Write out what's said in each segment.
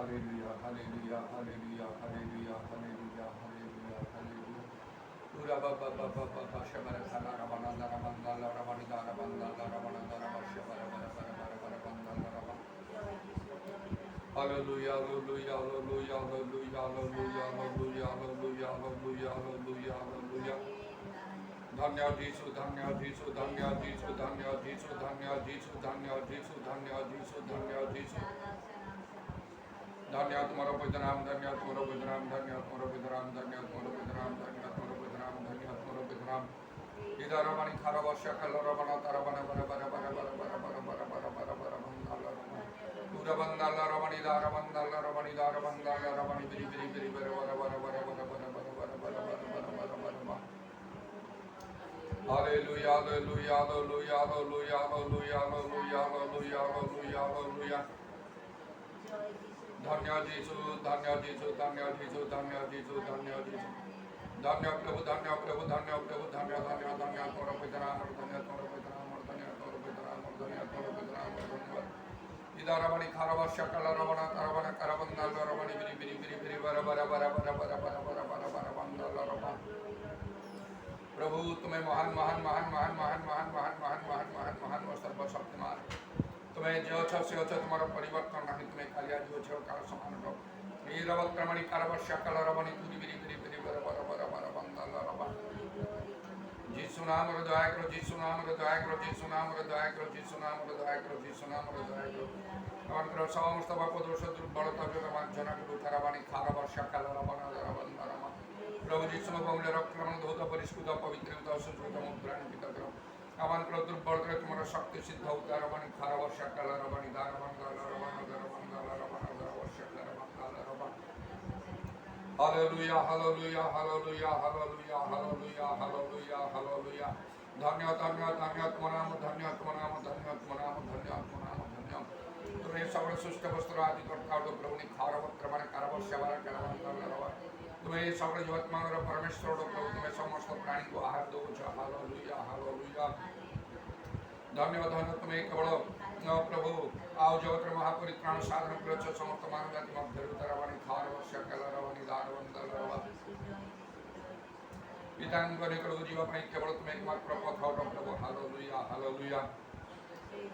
hallelujah, hallelujah, hallelujah, hallelujah, hallelujah, hallelujah, hallelujah. Ura ba ba ba ba ba ba shabara thana rabana dara bandala rabani dara bandala rabana dara shabara bara bara bara bara bandala rabana. Hallelujah, hallelujah, hallelujah, hallelujah, hallelujah, hallelujah, hallelujah, hallelujah, hallelujah, hallelujah. धन्य जीसु धन्य जीसु धन्य जीसु धन्य जीसु धन्य जीसु धन्य जीसु धन्य जीसु धन्य जीसु धन्य तुम्हारा पवित्र नाम धन्य तुम्हारा पवित्र नाम धन्य तुम्हारा पवित्र नाम धन्य तुम्हारा पवित्र नाम धन्य तुम्हारा पवित्र नाम धन्य तुम्हारा पवित्र नाम इधर रमणी खारा वर्षा कल रमणा तारा बना बना बना बना बना बना बना बना बना बना बना बंदाला पूरा बंदाला रमणी दारा बंदाला रमणी दारा बंदाला रमणी बिरी बिरी बिरी बना बना बना बना बना बना बना बना बना बना बना बना बना Hallelujah, hallelujah, hallelujah, hallelujah, hallelujah, hallelujah, hallelujah, hallelujah, hallelujah. धन्य जीसु धन्य जीसु धन्य जीसु धन्य जीसु धन्य जीसु धन्य प्रभु धन्य प्रभु धन्य प्रभु धन्य धन्य धन्य तोर पिता नाम धन्य तोर पिता नाम धन्य तोर पिता नाम धन्य तोर पिता नाम धन्यवाद इधर रमणी खारवा शकल रमणा करवना करबंदल रमणी बिरी बिरी बिरी बिरी बर बर बर बर बर बर बर बर बर बंदल रमण प्रभु तुम्हें महान महान महान महान महान महान महान महान महान महान महान और सर्वशक्तिमान तुम्हें जो छ से छ तुम्हारा परिवर्तन नहीं तुम्हें कालिया जो छ काल समान रो ये रवक्रमणी कारवर्षा कल रवणी तुरी बिरी बिरी बिरी बर बर बर बर बंदल रबा जीसु नाम रो दया करो जीसु नाम रो दया करो जीसु नाम रो दया करो जीसु नाम रो दया करो जीसु नाम रो दया करो আমার গ্রহ সমস্ত পাপ দোষ দুর্বলতা বিরমাঞ্জনা করি তারাবাণী খারবর্ষা কাল রবনা রবন্দা রমা प्रभु जीसु बहुल रक्रमण धौत परिष्कृत पवित्रित सुश्रुत मुद्राणी पिता अमान दुर्बल करे तुम्हारा शक्ति सिद्ध उतार रमणी खार वर्षा काल रमणी दार मंगल रमण दर मंगल रमण दर वर्षा काल मंगल रमण hallelujah hallelujah hallelujah hallelujah hallelujah hallelujah hallelujah धन्य धन्य धन्य तुम्हारा नाम धन्य तुम्हारा नाम धन्य तुम्हारा नाम धन्य तुम्हारा नाम धन्य तुम्हें सबल सुष्ट वस्त्र आदि करता हो प्रभु खार वक्रमण कार वर्षा वाला काल मंगल रमण तुम्हें सकल जीवात्मा परमेश्वर प्रभु तुम्हें समस्त प्राणी को आहार दो हालेलुया हालेलुया धन्य धन्य तुम्हें केवल प्रभु आओ जगत महापरित्राण साधन कर समस्त मानव जाति मध्य रमणी खार वर्षा कल रमणी दार वंदल रवा पितांगने करो जीवा पाई केवल तुम्हें एकमात्र पथ प्रभु हालेलुया हालेलुया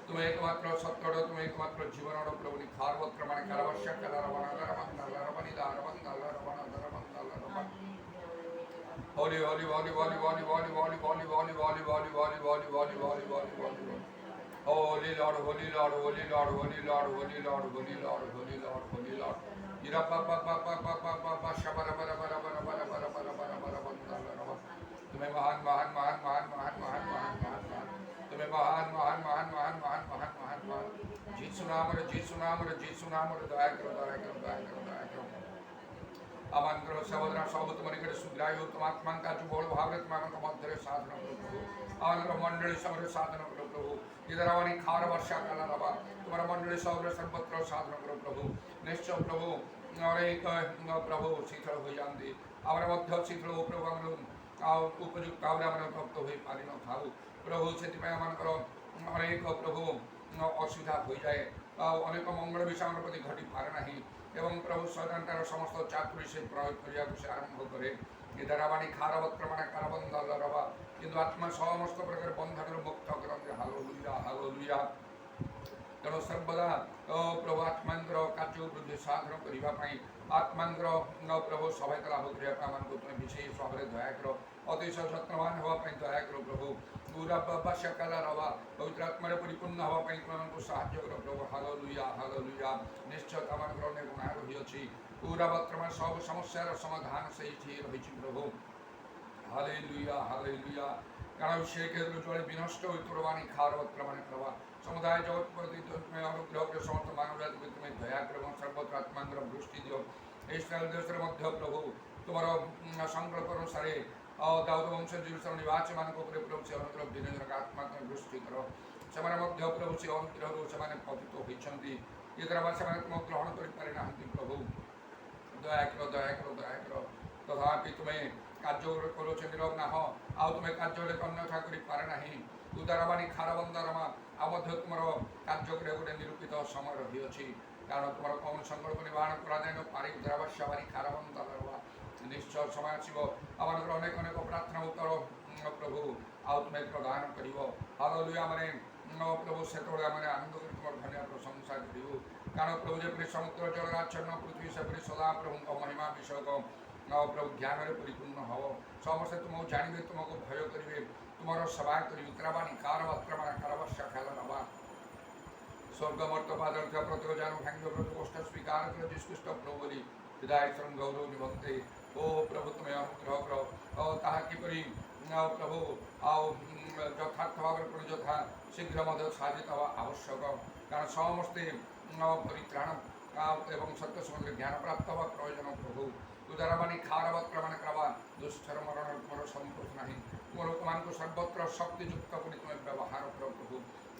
तुम्हें एकमात्र सत्य तुम्हें एकमात्र जीवन प्रभु खार वक्रमण कार वर्षा कल रमणी दार वंदल Holy, holy, holy, holy, holy, holy, holy, holy, holy, holy, holy, holy, holy, holy, holy, holy, holy, holy Lord, holy Lord, holy Lord, holy Lord, holy Lord, holy Lord, holy Lord, holy Lord. Ira pa pa pa pa pa pa pa pa shabara bara bara bara bara bara bara bara bara bara. तुम्हें महान महान महान महान महान महान महान महान महान तुम्हें महान महान महान महान महान महान महान महान जीसु नाम रे जीसु नाम रे जीसु नाम रे दया करो दया करो दया करो दया करो आमान करो सहोदरा सब तुम निकट सुग्राही हो तुम आत्मा का जो बोल भाव तुम्हारा मध्य साधन करो प्रभु आमान मंडली सब साधन करो प्रभु इधर आवानी खार वर्षा काल रवा तुम्हारा मंडली सब सर्वत्र साधन करो प्रभु निश्चय प्रभु अनेक प्रभु शीतल हो जाती आम मध्य शीतल हो प्रभु आम उपयुक्त भाव आम भक्त हो पारि न था प्रभु से अनेक प्रभु असुविधा हो जाए अनेक मंगल विषय आम प्रति घटी पारे ना एवं प्रभु शैतान समस्त चातुरी से प्रयोग करिया से आरंभ करे इधरावाणी खार वक्रमण कारबंदल रवा किंतु आत्मा समस्त प्रकार बंधन मुक्त करते हालेलुया हालेलुया तेणु सर्वदा प्रभु आत्मांगर कार्य वृद्धि साधन करने आत्मांगर प्रभु सहायता लाभ करने तुम्हें विशेष भाव में दया कर अतिशय यत्नवान हाँपाई दया कर प्रभु पूरा वर्षा काल रवा पवित्र आत्मा परिपूर्ण हाँपाई तुमको साहाय्य कर प्रभु हालेलुया हालेलुया निश्चय आम अनेक गुण रही पूरा वर्तमान सब समस्यार समाधान से रही प्रभु हालेलुया हालेलुया कारण से जड़े विनष्ट हुई खार वर्तमान प्रभा समुदाय जगत प्रति तुम्हें अनुग्रह कर समस्त मानव जाति तुम्हें दया कर सर्वत्र आत्मांगर दृष्टि दियो इस्राएल देश मध्य प्रभु तुम संकल्प अनुसार दाऊद वंश जीवित निवासी मान प्रभु से अनुग्रह दिन दिन आत्मा दृष्टि कर से प्रभु से अनुग्रह से पतित होती ये द्वारा से तुम ग्रहण करना प्रभु दया कर दया कर दया कर तथापि तुम्हें कार्य करोच नीरव ना हो आउ तुम्हें कार्य अन्यथा कर उदारवाणी खारबंदा रमा आ तुम कार्य गोटे निरूपित समय रही କାରଣ ତୁମର କୌଣ ସଂକଳକୁ ନିବାରଣ କରାଯାଇ ନପାରି ଉଦ୍ଧାରବାସୀ ଖାରବନ୍ତ ନିଶ୍ଚୟ ସମୟ ଆସିବ ଆମମାନଙ୍କର ଅନେକ ଅନେକ ପ୍ରାର୍ଥନା ଉତ୍ତର ପ୍ରଭୁ ଆଉ ତୁମେ ପ୍ରଦାନ କରିବ ହାଲେଲୁୟା ମାନେ ପ୍ରଭୁ ସେତେବେଳେ ଆମେ ଆନନ୍ଦ କରି ତୁମର ଧନ୍ୟ ପ୍ରଶଂସା କରିବୁ କାରଣ ପ୍ରଭୁ ଯେପରି ସମୁଦ୍ର ଜଳରେ ଆଚ୍ଛନ୍ନ ପୃଥିବୀ ସେପରି ସଦା ପ୍ରଭୁଙ୍କ ମହିମା ବିଷୟକ ପ୍ରଭୁ ଜ୍ଞାନରେ ପରିପୂର୍ଣ୍ଣ ହେବ ସମସ୍ତେ ତୁମକୁ ଜାଣିବେ ତୁମକୁ ଭୟ କରିବେ ତୁମର ସେବା କରିବେ ଉତ୍ତରାବାଣୀ କାରବାସ୍ୟା ଖେଳ ନେବା ସ୍ୱର୍ଗମର୍ତ୍ତ ବାଦଳ ଥିବା ପ୍ରତ୍ୟେକ ଜାନ ଭାଙ୍ଗିବ ପ୍ରତି କଷ୍ଟ ସ୍ୱୀକାର କର ଯୀଶୁଖ୍ରୀଷ୍ଟ ପ୍ରଭୁ ବୋଲି ହୃଦୟ ଗୌରବ ନିମନ୍ତେ ଓ ପ୍ରଭୁ ତୁମେ ଅନୁଗ୍ରହ କର ତାହା କିପରି ପ୍ରଭୁ ଆଉ ଯଥାର୍ଥ ଭାବରେ ପୁଣି ଯଥା ଶୀଘ୍ର ମଧ୍ୟ ସାଧିତ ହେବା ଆବଶ୍ୟକ କାରଣ ସମସ୍ତେ ପରିତ୍ରାଣ ଏବଂ ସତ୍ୟ ସମ୍ବନ୍ଧରେ ଜ୍ଞାନ ପ୍ରାପ୍ତ ହେବା ପ୍ରয়োଜନ ପ୍ରଭୁ ଉଦାରବାଣୀ ଖାରବତ୍ରମାନେ କରବା ଦୁଷ୍ଠର ମରଣ ତୁମର ସମ୍ପର୍କ ନାହିଁ ତୁମ ଲୋକମାନଙ୍କୁ ସର୍ବତ୍ର ଶକ୍ତିଯୁକ୍ତ କରି ତୁମେ ବ୍ୟବହାର କର ପ୍ରଭୁ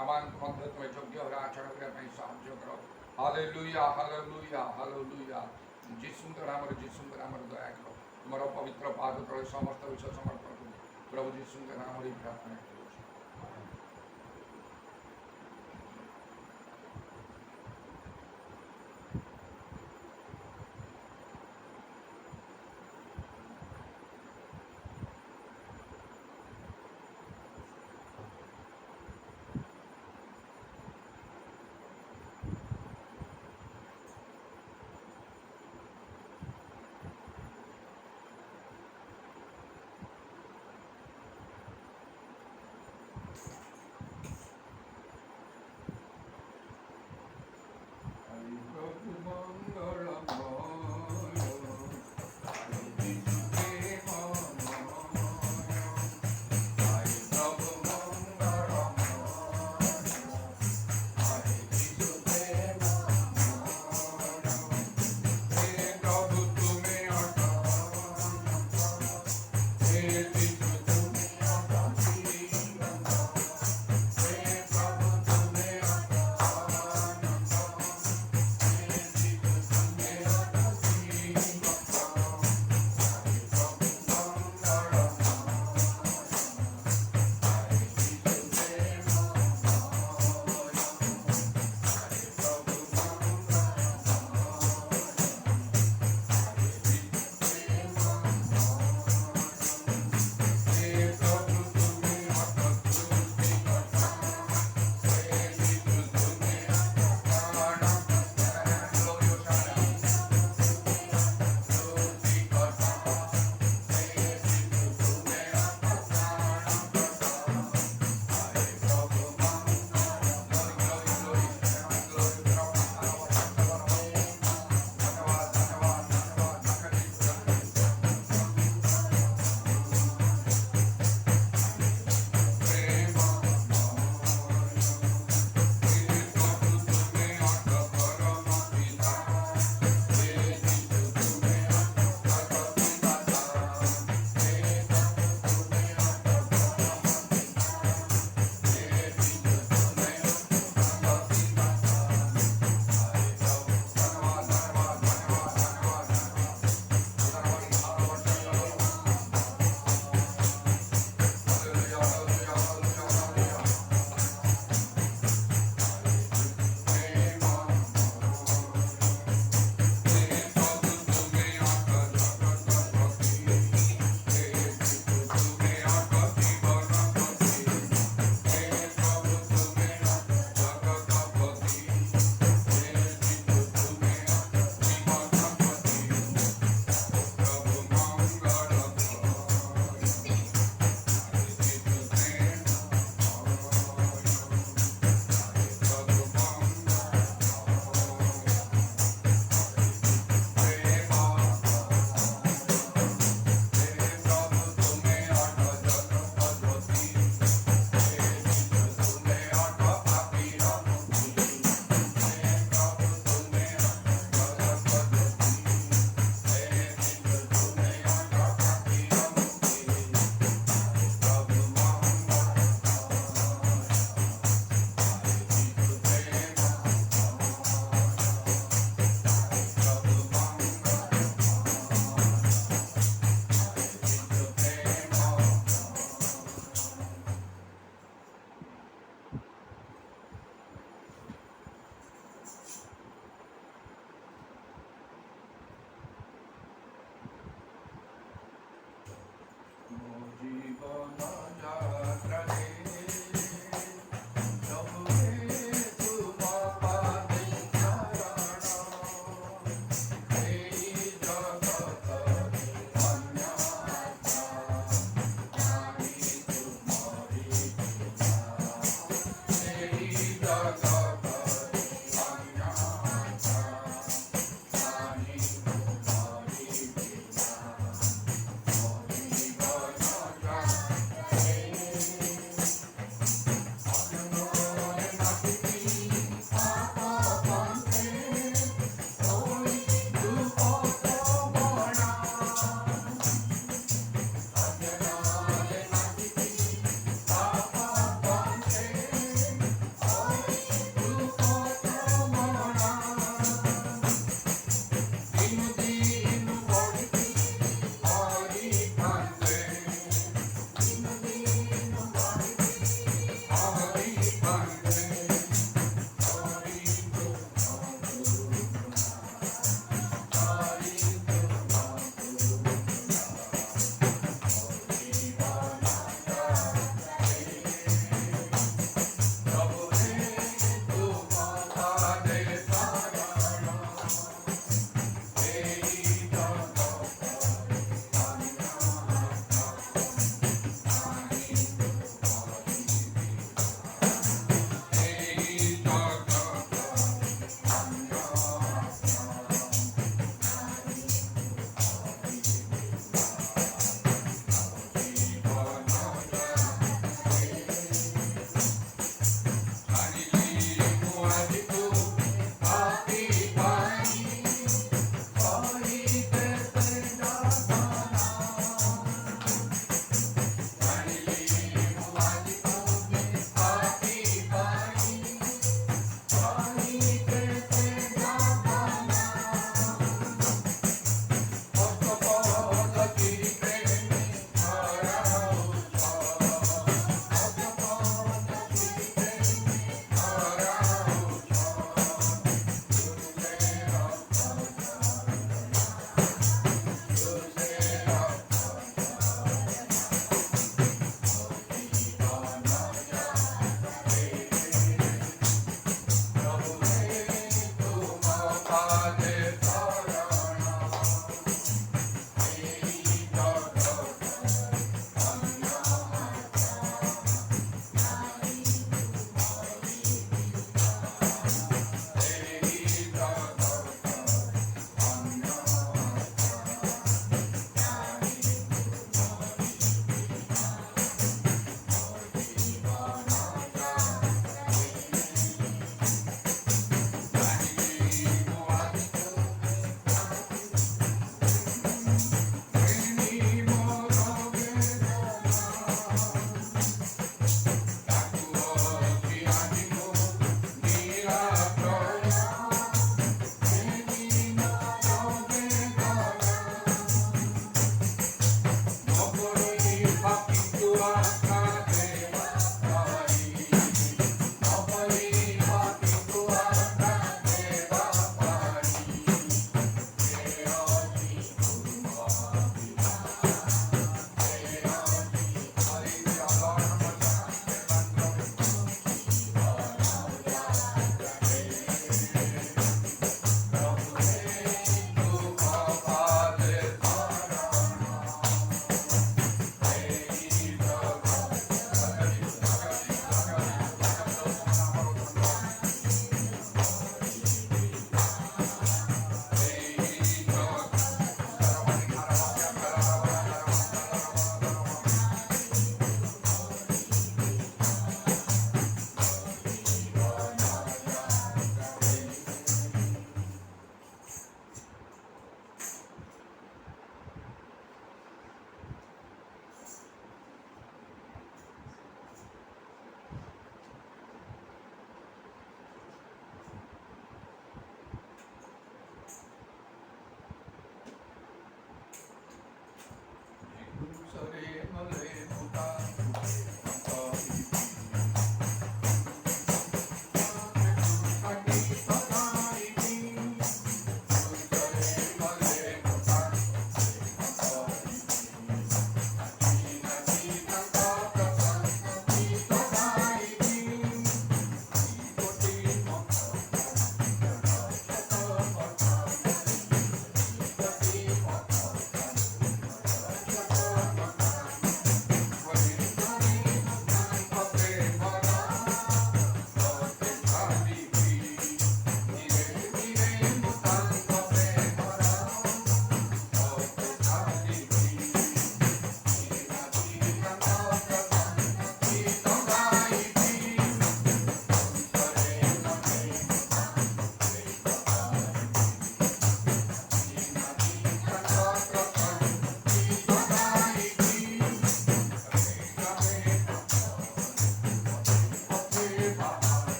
ଆମମାନଙ୍କୁ ମଧ୍ୟ ତୁମେ ଯୋଗ୍ୟ ଭାବରେ ଆଚରଣ କରିବା ପାଇଁ ସାହାଯ୍ୟ କର ହାଲେଲୁୟା ହାଲେଲୁୟା ହାଲେଲୁୟା ଯୀଶୁଙ୍କର ନାମରେ ଦୟା କର ତୁମର ପବିତ୍ର ପାଦ ତଳେ ସମସ୍ତ ବିଷୟ ସମର୍ପଣ କରୁ ପ୍ରଭୁ ଯୀଶୁଙ୍କ ନାମରେ ପ୍ରାର୍ଥନା କରୁଛୁ।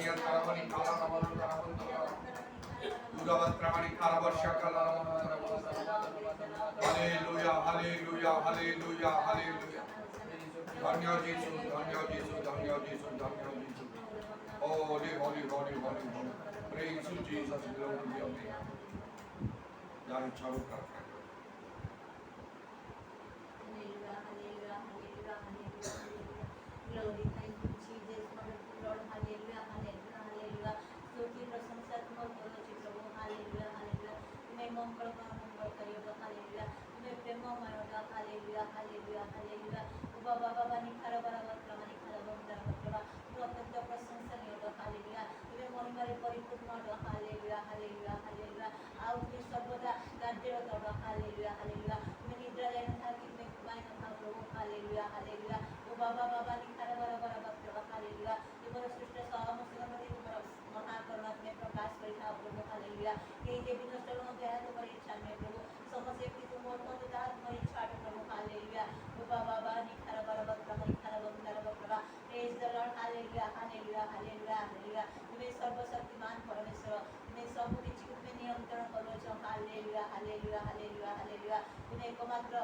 Daniel Karamani Kala Ramana Ramana Udavastramani Karabasha Kala Ramana Hallelujah, hallelujah, hallelujah, hallelujah. Dhanya Jesus, Dhanya Jesus, Dhanya Jesus, Dhanya Jesus. Holy, holy, holy, holy, holy. Praise you, Jesus. Glory to your name. Jai Charu Karta. Glory, thank you, Jesus, wonderful Lord, hallelujah, hallelujah, hallelujah. स्तुति प्रशंसा तुम्हारे करो जी प्रभु, hallelujah, hallelujah. तुम्हें मंगल का मंगल करियो, hallelujah. तुम्हें प्रेम मायोगा, hallelujah, hallelujah, hallelujah. बाबा बाबा निखारा बराबर प्रभु निखारा बंदर प्रभु. तुम अत्यंत प्रशंसनीय हो, हालेलुया. तुम्हें महिमारे परिपूर्ण हो, हालेलुया, हालेलुया, हालेलुया. आओ तुम्हें सर्वदा कार्यरत हो, हालेलुया, हालेलुया. तुम्हें निद्रा लेना था कि तुम्हें कुमाई न था प्रभु, हालेलुया, हालेलुया. ओ बाबा बाबा निखारा बराबर प्रभु, हालेलुया. तुम्हारा सृष्ट समस्त प्रति तुम्हारा महाकरुणा में प्रकाश करिता प्रभु, हालेलुया. ये जे भी नष्ट हो गया है तुम्हारी इच्छा में प्रभु, समस्त व्यक्ति तुम और तो दाह तुम्हारी इच्छा है प्रभु, हालेलुया. ओ बाबा बाबा निखारा बराबर प्रभु निखारा बंदर प्रभु. Praise the lord, hallelujah, hallelujah, hallelujah, hallelujah. तुम्हें सर्वशक्तिमान परमेश्वर, तुम्हें सब किछि तुम्हें नियंत्रण करो छ, हालेलुया, हालेलुया, हालेलुया, हालेलुया. तुम्हें एकमात्र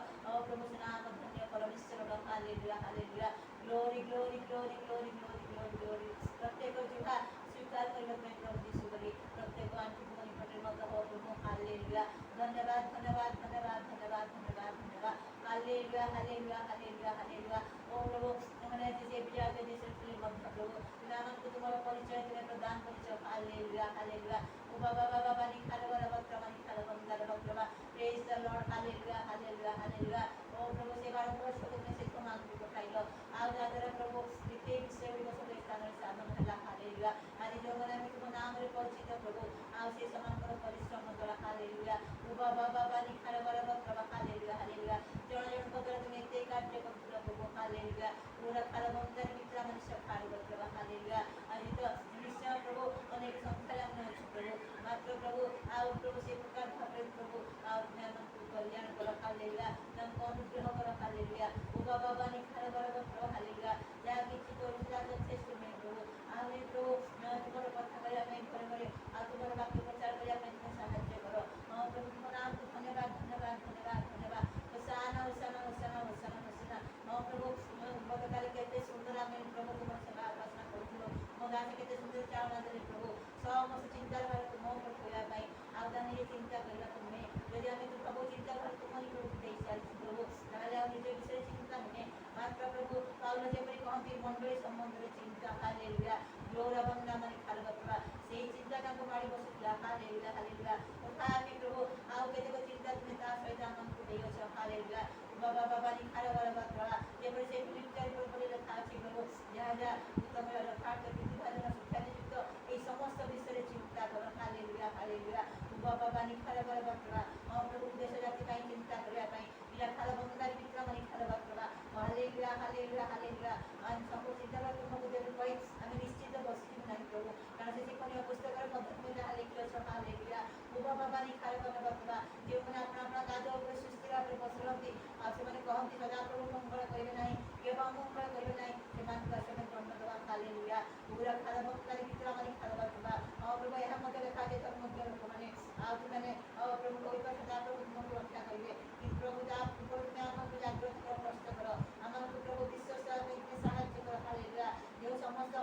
प्रभु से नाम धन्य परमेश्वर, hallelujah, hallelujah. Glory glory glory glory glory glory glory. प्रत्येक जिह्वा स्वीकार करियो मैं प्रभु यीशु करी, प्रत्येक आंटी तुम्हारी पटेल मत हो प्रभु, हालेलुया. धन्यवाद धन्यवाद धन्यवाद धन्यवाद धन्यवाद धन्यवाद. Hallelujah, hallelujah, hallelujah, hallelujah. ओ प्रभु तुम्हारे जैसे विजय के जैसे फिल्म मत प्रभु, नाम को तुम्हारा परिचय तुम्हें प्रदान परिचय, हालेलुया, हालेलुया. ओ बाबा बाबा बाबा निखारा बराबर प्रभु निखारा बंदर प्रभु. Praise the lord, hallelujah, hallelujah, hallelujah. ओ प्रभु से भारतवर्ष को तुमने से तुम आंटी पठाइलो. आज आदर प्रभु नित्य विषय को सब स्थान साधन हला, हालेलुया. आज जो मने में तुम नाम रे परिचित प्रभु, आज से समान करो परिश्रम द्वारा, हालेलुया. ओ बाबा बाबा निखारा बराबर प्रभु, हालेलुया, हालेलुया. जण जण को द्वारा तुम नित्य कार्य करतो प्रभु, हालेलुया. पूरा खाला बंदर मित्र मनुष्य कार्य प्रभु, हालेलुया. आज तो निश्चय प्रभु अनेक संख्या में अछि प्रभु, मात्र प्रभु आओ प्रभु से प्रकार भावे प्रभु आओ मैं मन को कल्याण करो, हालेलुया. नम को अनुग्रह करो, हालेलुया. ओ बाबा बाबा निखारा बराबर प्रभु, हालेलुया. जा किछि करू जा श्रेष्ठ में प्रभु, आमे प्रभु तुम्हारे कथा करिया में घरे घरे आ तुम्हारे वाक्य प्रचार करिया में तुम्हें साहाय्य करो. प्रभु तुम नाम को धन्यवाद धन्यवाद धन्यवाद धन्यवाद. होसाना होसाना होसाना होसाना होसाना. प्रभु बगताली कहते सुंदर आमे प्रभु तुम्हारे सेवा उपासना करूथलो. मो गाने कहते सुंदर चावना दे प्रभु, समस्त चिंता भार तुम पर खोया पाई. ଆଉ ତାହେଲେ ये चिंता କରିବା ତୁମେ, ଯଦି ଆମେ ତୁ ପ୍ରଭୁ ଚିନ୍ତା କରୁ ତୁମରି ପ୍ରଭୁ ଦେଇ ଚାଲିଛୁ ପ୍ରଭୁ, ତାହେଲେ ଆଉ ନିଜ ବିଷୟରେ ଚିନ୍ତା ନୁହେଁ. ମାତ୍ର ପ୍ରଭୁ ପାଉଲ ଯେପରି କହନ୍ତି ମଣ୍ଡଳୀ ସମ୍ବନ୍ଧରେ ଚିନ୍ତା, ହାଲେଲୁୟା. ଗୌରବନ୍ଦା ମାନେ ଖାଲବତ୍ରା ସେଇ ଚିନ୍ତା ତାଙ୍କୁ ମାଡ଼ି ବସୁଥିଲା, ହାଲେଲୁୟା, ହାଲେଲୁୟା. ତଥାପି ପ୍ରଭୁ ଆଉ କେତେକ ଚିନ୍ତା ତୁମେ ତା ସହିତ ଆମକୁ ଦେଇଅଛ, ହାଲେଲୁୟା. ବାବା ବାବା ନିଖାର ବରବତ୍ରା ଯେପରି ସେ ଫିଲିପ 4:4 ଲେଖା ଅଛି ପ୍ରଭୁ, ଯାହା ଯାହା ଉତ୍ତମ ଯଥାର୍ଥ ବୁଦ୍ଧିଭାଜନ ଶିକ୍ଷାନିଯୁକ୍ତ এই সমস্ত বিষয়ে চিন্তা করো, হালেলুয়া, হালেলুয়া. বাবা বাবা নিখার বরবত্রা প্রভু দেশ জাতি পাই চিন্তা করিয়া পাই ইলা খাল বন্দার মিত্র মানে খাল বরবত্রা, হালেলুয়া, হালেলুয়া, হালেলুয়া. আজ সকল চিন্তা করে তোমাকে দেবে কই আমি নিশ্চিত বসিব নাই প্রভু, কারণ সে কোন পুস্তকের মধ্যে তুমি যাহা লিখিছ, হালেলুয়া. বাবা বাবা নিখার বরবত্রা ଯେଉଁମାନେ ଆପଣ ଆପଣ ଗାଦ ଉପରେ ସୁସ୍ଥିର ଭାବରେ ବସୁଛନ୍ତି ଆଉ ସେମାନେ କହନ୍ତି ସଦାପ୍ରଭୁ ମଙ୍ଗଳ କରିବେ ନାହିଁ କେବେ ଅମଙ୍ଗଳ କରିବେ ନାହିଁ, ସେମାନଙ୍କୁ ଆସନେ ଦଣ୍ଡ ଦେବା, ହାଲେଲୁୟା. ପୁରା ଖାଲ ବନ୍ଦାର ମିତ୍ର ମାନେ ଖାଲ ବରବତ୍ରା ପ୍ରଭୁ ଏହା ମଧ୍ୟ ଲେଖାଯାଏ ଧର୍ମ ମଧ୍ୟ ଲୋକମାନେ ଆଉ ତୁମେ ପ୍ରଭୁ କହିବା ସଦାପ୍ରଭୁ ତୁମକୁ ରକ୍ଷା କରିବେ. କିନ୍ତୁ ପ୍ରଭୁ ଯାହା ପୂର୍ବରୁ ତୁମେ ଆମକୁ ଜାଗ୍ରତ କର, ପ୍ରଶ୍ନ କର, ଆମମାନଙ୍କୁ ପ୍ରଭୁ ବିଶ୍ୱସ୍ତ ପାଇଁ ସାହାଯ୍ୟ କର, ହାଲେଲୁୟା. ଯେଉଁ ସମସ୍ତ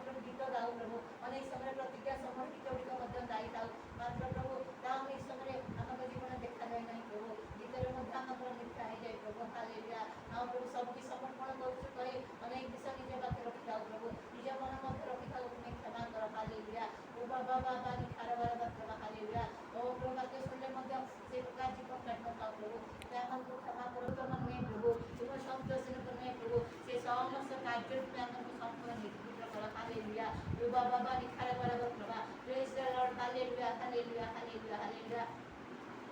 ପ୍ରଭୁ ଗୀତ ଗାଉ ପ୍ରଭୁ ଅନେକ ସମୟରେ ପ୍ରତିଜ୍ଞା ସମର ଗୀତ ଗୁଡ଼ିକ ମଧ୍ୟ ଗାଇଥାଉ, ମାତ୍ର ପ୍ରଭୁ ତାହା ଅନେକ ସମୟରେ ଆମଙ୍କ ଜୀବନ ଦେଖାଯାଏ ନାହିଁ ପ୍ରଭୁ, ଗୀତରେ ମଧ୍ୟ ଆମର ଲେଖା ହେଇଯାଏ ପ୍ରଭୁ, ହାଲେଲୁୟା. ଆଉ ପ୍ରଭୁ ସବୁକି ସମର୍ପଣ କରୁଛୁ କହି ଅନେକ ବିଷୟ ନିଜ ପାଖରେ ରଖିଥାଉ ପ୍ରଭୁ, ନିଜ ମନ ମଧ୍ୟ ରଖିଥାଉ, ତୁମେ କ୍ଷମା କର, ହାଲେଲୁୟା. ଓ ବାବା ବାବା ନିଖାର ବରବତ୍ରା, ହାଲେଲୁୟା. ଓ ପ୍ରଭୁ ବାକ୍ୟ ଶୁଣିଲେ ମଧ୍ୟ ସେ ପ୍ରକାର ଜୀବନ କାଟିନଥାଉ ପ୍ରଭୁ, ତୁମେ ଆମକୁ କ୍ଷମା କର, ତୁମ ନୁହେଁ ପ୍ରଭୁ, ତୁମ ସନ୍ତୋଷୀନ ନୁହେଁ ପ୍ରଭୁ, ସେ ସମସ୍ତ କାର୍ଯ୍ୟ ତୁମେ ଆମକୁ ସମ୍ପୂର୍ଣ୍ଣ ନିର୍ଭୀତ କର, ହାଲେଲୁୟା. ଓ ବାବା ବାବା ନିଖାର ବରବତ୍ରା, praise the lord, hallelujah, hallelujah, hallelujah, hallelujah.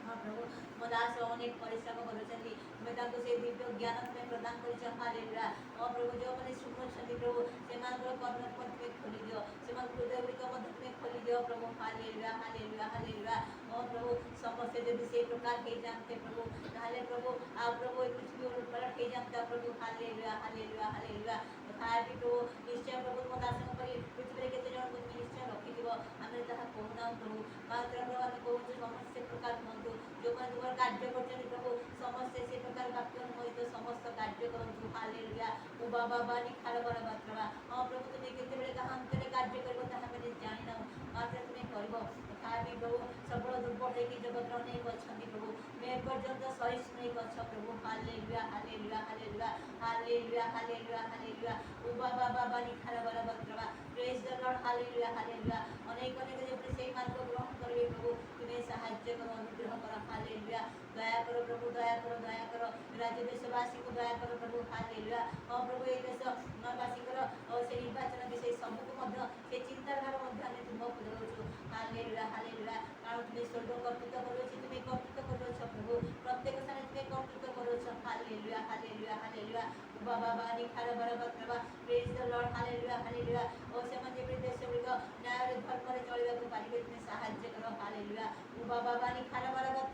प्रभु मो दास अनेक परिश्रम करुँगी तुम्हें ताको से दिव्य ज्ञान तुम्हें प्रदान कर, हालेलुया. प्रभु जो मैंने शुणुंट प्रभु से कर्णपथ तुम्हें खोली दियो, से हृदय गुड़िक तुम्हें खोली दियो प्रभु, हालेलुया, हालेलुया, हालेलुया. प्रभु समस्ते जब से प्रकार हो जाते प्रभु, ताहले प्रभु आ प्रभु पृथ्वी पलट हो जाता प्रभु, हालेलुया, हालेलुया, हालेलुया. तथापि प्रभु निश्चय प्रभु तुम दास पृथ्वी के जन को प्रभु मात्र प्रभु आम कहूँ समस्त प्रकार हूँ जो मैंने तुम कार्य कर प्रभु समस्ते से प्रकार वाक्य अनुमोदित समस्त कार्य करूँ हालेलुया ओ बाबा बानी खाल बड़ा मात्रा हाँ प्रभु तुम्हें केते कहा अंतर कार्य कर मैंने जानी ना मात्र तुम्हें कर तथापि प्रभु सबल दुर्बल होगी जगत अनेक अच्छा प्रभु मैं पर्यंत सहिष्णु नहीं अच्छा प्रभु hallelujah hallelujah hallelujah hallelujah hallelujah hallelujah ओ बाबा बाबा निखारा बड़ा मात्रा praise the lord hallelujah hallelujah अनेक अनेक जब से मार्ग ग्रहण करेंगे प्रभु तुम्हें साहाय्य करो अनुग्रह करो हालेलुया दया करो प्रभु दया करो राज्य देशवासी को दया करो प्रभु हालेलुया हाँ प्रभु ये देशवासी और से निर्वाचन विषय सबको से चिंताधारा तुम दौर हालेलुया हालेलुया कारण तुम्हें स्वर्ग कर्तृत्व करो तुम्हें कर्तृत्व करो प्रभु प्रत्येक स्थान तुम्हें कर्तृत्व करो हालेलुया हालेलुया हालेलुया बाबा बानी खारा बराबर Prabha praise the lord hallelujah hallelujah और से मंजे देश गुड़िक न्याय धर्म रे चलवा को पारिबे तुम्हें सहाय्य करो हालेलुया बाबा बानी खारा बराबर